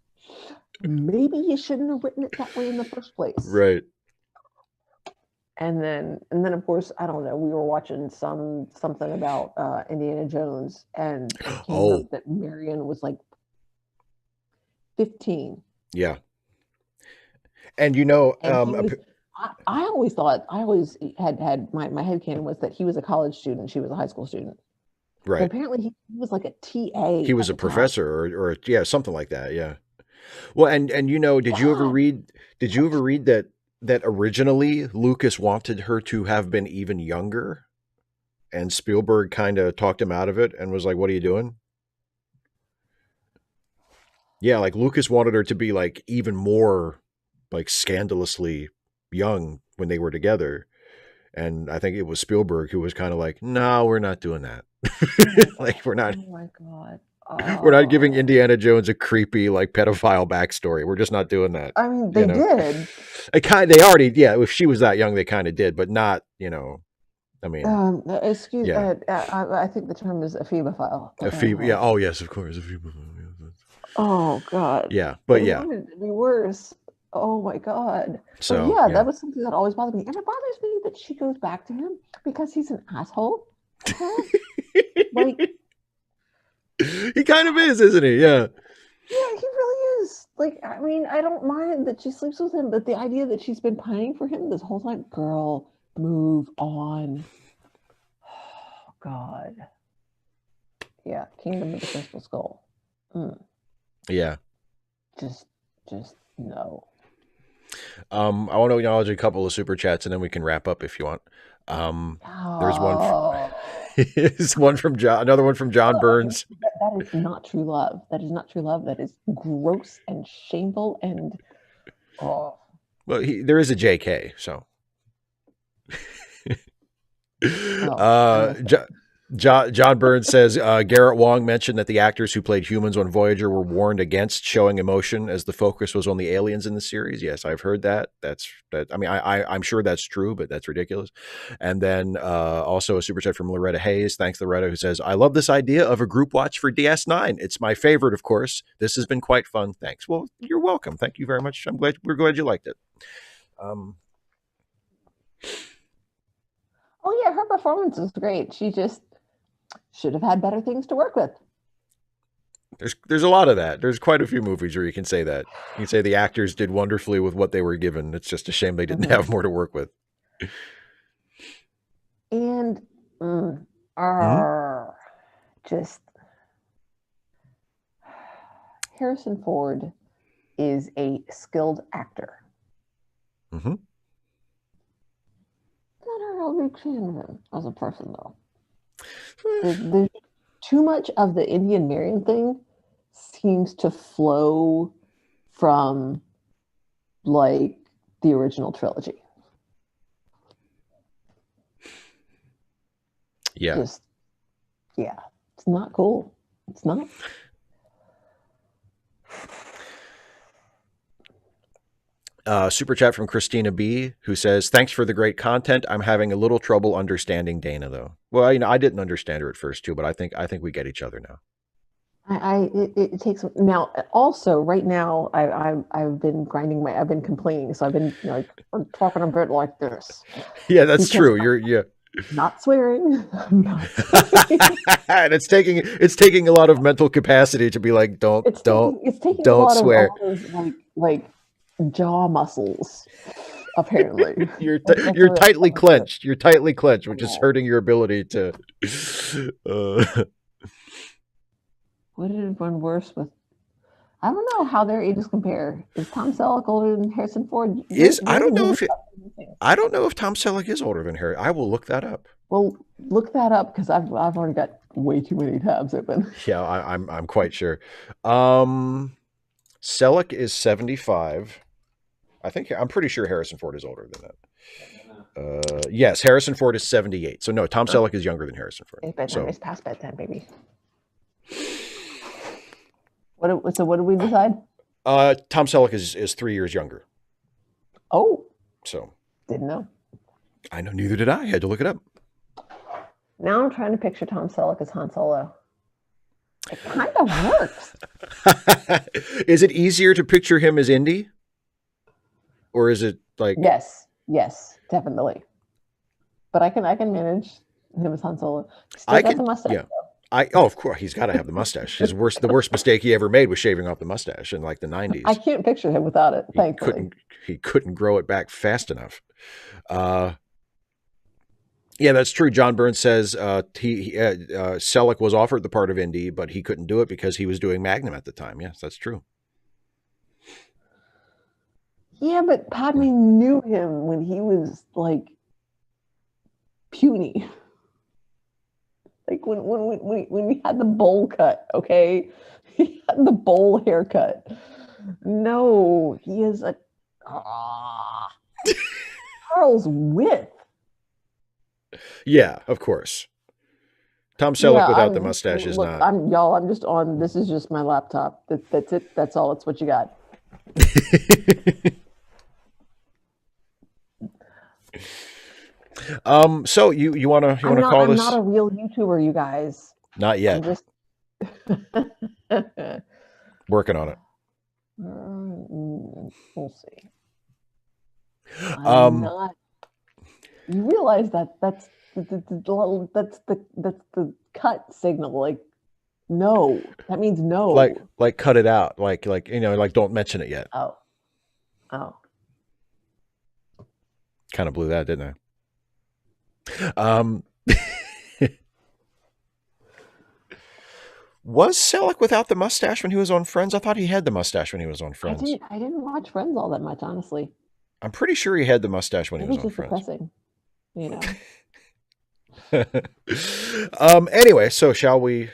maybe you shouldn't have written it that way in the first place. right. And then of course, I don't know, we were watching something about Indiana Jones, and it came Oh, up that Marion was like 15. yeah. And you know, And he was, I always thought, I always had my headcanon was that he was a college student, she was a high school student. But right. apparently he was like a TA He was at a the time. professor or yeah, something like that. Yeah. Well, and you know, What? did you ever read that originally Lucas wanted her to have been even younger and Spielberg kind of talked him out of it and was like, "What are you doing?" Yeah, like Lucas wanted her to be like even more like scandalously young when they were together. And I think it was Spielberg who was kind of like, "No, we're not doing that. Like Oh my God. we're not giving Oh. Indiana Jones a creepy like pedophile backstory. We're just not doing that." I mean, You they know. did. They already, yeah, if she was that young they kind of did, but not, you know, I mean, Excuse, yeah. I think the term is a phoebophile. A fever, yeah, oh yes, of course, a fever. Oh God. Yeah, They but yeah. wanted it to be worse. Oh my God. But So, yeah, yeah. that was something that always bothered me. And it bothers me that she goes back to him because he's an asshole. Like, He kind of is, isn't he? Yeah. yeah, he really is. Like, I mean, I don't mind that she sleeps with him, but the idea that she's been pining for him this whole time, girl, move on. Oh God. Yeah, Kingdom of the Crystal Skull. Yeah. Just no. I want to acknowledge a couple of super chats and then we can wrap up if you want. There's one it's one from John, another one from John Burns. That is not true love. That is not true love. That is gross and shameful and oh. Well, there is a JK, so. Oh, John Burns says Garrett Wong mentioned that the actors who played humans on Voyager were warned against showing emotion as the focus was on the aliens in the series. Yes, I've heard that. I mean, I'm sure that's true, but that's ridiculous. And then also a super chat from Loretta Hayes. Thanks, Loretta, who says, "I love this idea of a group watch for DS9. It's my favorite, of course. This has been quite fun. Thanks." Well, you're welcome. Thank you very much. We're glad you liked it. Oh yeah, her performance was great. She just should have had better things to work with. There's a lot of that. There's quite a few movies where you can say that. You can say the actors did wonderfully with what they were given. It's just a shame they didn't have more to work with. And just Harrison Ford is a skilled actor. Mm-hmm. Not a real big fan of him as a person, though. There's too much of the Indian Marion thing seems to flow from like the original trilogy. Yeah. Just, yeah, it's not cool. It's not. Super chat from Christina B, who says, "Thanks for the great content. I'm having a little trouble understanding Dana, though." Well, you know, I didn't understand her at first too, but I think we get each other now. It takes now. Also, right now, I've been I've been complaining, so I've been like talking a bit like this. Yeah, that's true. You're not swearing. I'm not swearing. And it's taking a lot of mental capacity to be like, don't taking a lot swear. Of like jaw muscles. Apparently, you're tightly clenched. You're tightly clenched, which is hurting your ability to. Would it have been worse with? I don't know how their ages compare. Is Tom Selleck older than Harrison Ford? I don't know if Tom Selleck is older than Harry. I will look that up. Well, look that up because I've already got way too many tabs open. Yeah, I'm quite sure. Selleck is 75. I'm pretty sure Harrison Ford is older than that. Yes, Harrison Ford is 78. So no, Tom Selleck is younger than Harrison Ford. It's bedtime. It's past bedtime, baby. So what did we decide? Tom Selleck is 3 years younger. Oh. So didn't know. I know, neither did I. Had to look it up. Now I'm trying to picture Tom Selleck as Han Solo. It kind of works. Is it easier to picture him as Indy? Or is it like... Yes, definitely. But I can manage him as Han Solo. Still I got can, the mustache. yeah. Of course, he's got to have the mustache. The worst mistake he ever made was shaving off the mustache in like the 90s. I can't picture him without it, thankfully. He couldn't grow it back fast enough. Yeah, that's true. John Burns says Selleck was offered the part of Indy, but he couldn't do it because he was doing Magnum at the time. Yes, that's true. Yeah, but Padme knew him when he was like puny. Like when we had the bowl cut, okay? He had the bowl haircut. No, he is a Charles width. Yeah, of course. Tom Selleck without the mustache is not. I'm just on. This is just my laptop. That's it. That's all. It's what you got. So you want to call this? I'm not a real YouTuber, you guys. Not yet. I'm just working on it. We'll see. I'm not. You realize that's the cut signal. Like, no, that means no. Like cut it out. Like don't mention it yet. Oh. Kind of blew that, didn't I? Was Selleck without the mustache when he was on Friends? I thought he had the mustache when he was on Friends. I didn't watch Friends all that much, honestly. I'm pretty sure he had the mustache when he was on Friends. Depressing, you know. Anyway, so shall we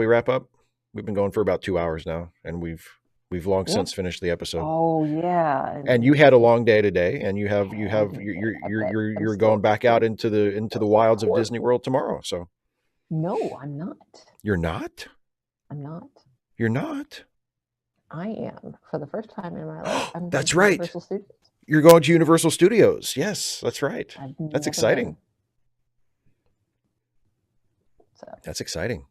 wrap up? We've been going for about 2 hours now, and we've long since finished the episode. Oh yeah. And you had a long day today, and you're going back out into the wilds of Disney World tomorrow. So no, I'm not. You're not? I'm not. You're not? I am. For the first time in my life. I'm That's right. Universal Studios. You're going to Universal Studios. Yes, that's right. That's exciting. That's exciting.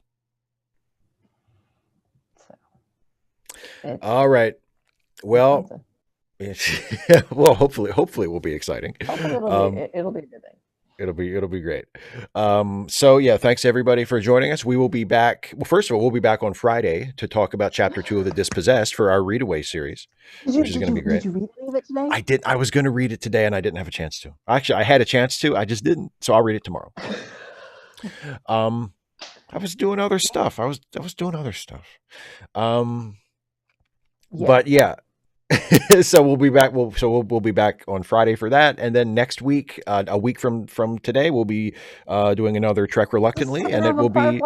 All right. Well, well, hopefully it will be exciting. Hopefully it'll be a good thing. It'll be great. So yeah, thanks everybody for joining us. We will be back. Well, first of all, we'll be back on Friday to talk about Chapter 2 of The Dispossessed for our readaway series, which is going to be great. Did you read any of it today? I did. I was going to read it today, and I didn't have a chance to. Actually, I had a chance to. I just didn't. So I'll read it tomorrow. I was doing other stuff. I was doing other stuff. But yeah. So we'll be back. We'll be back on Friday for that, and then next week, a week from today, we'll be doing another Trek Reluctantly, and it will be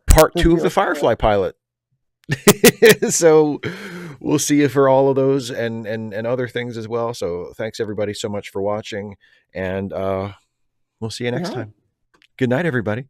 part 2 of the Firefly pilot. So we'll see you for all of those and other things as well. So thanks everybody so much for watching, and we'll see you next time. Good night, everybody.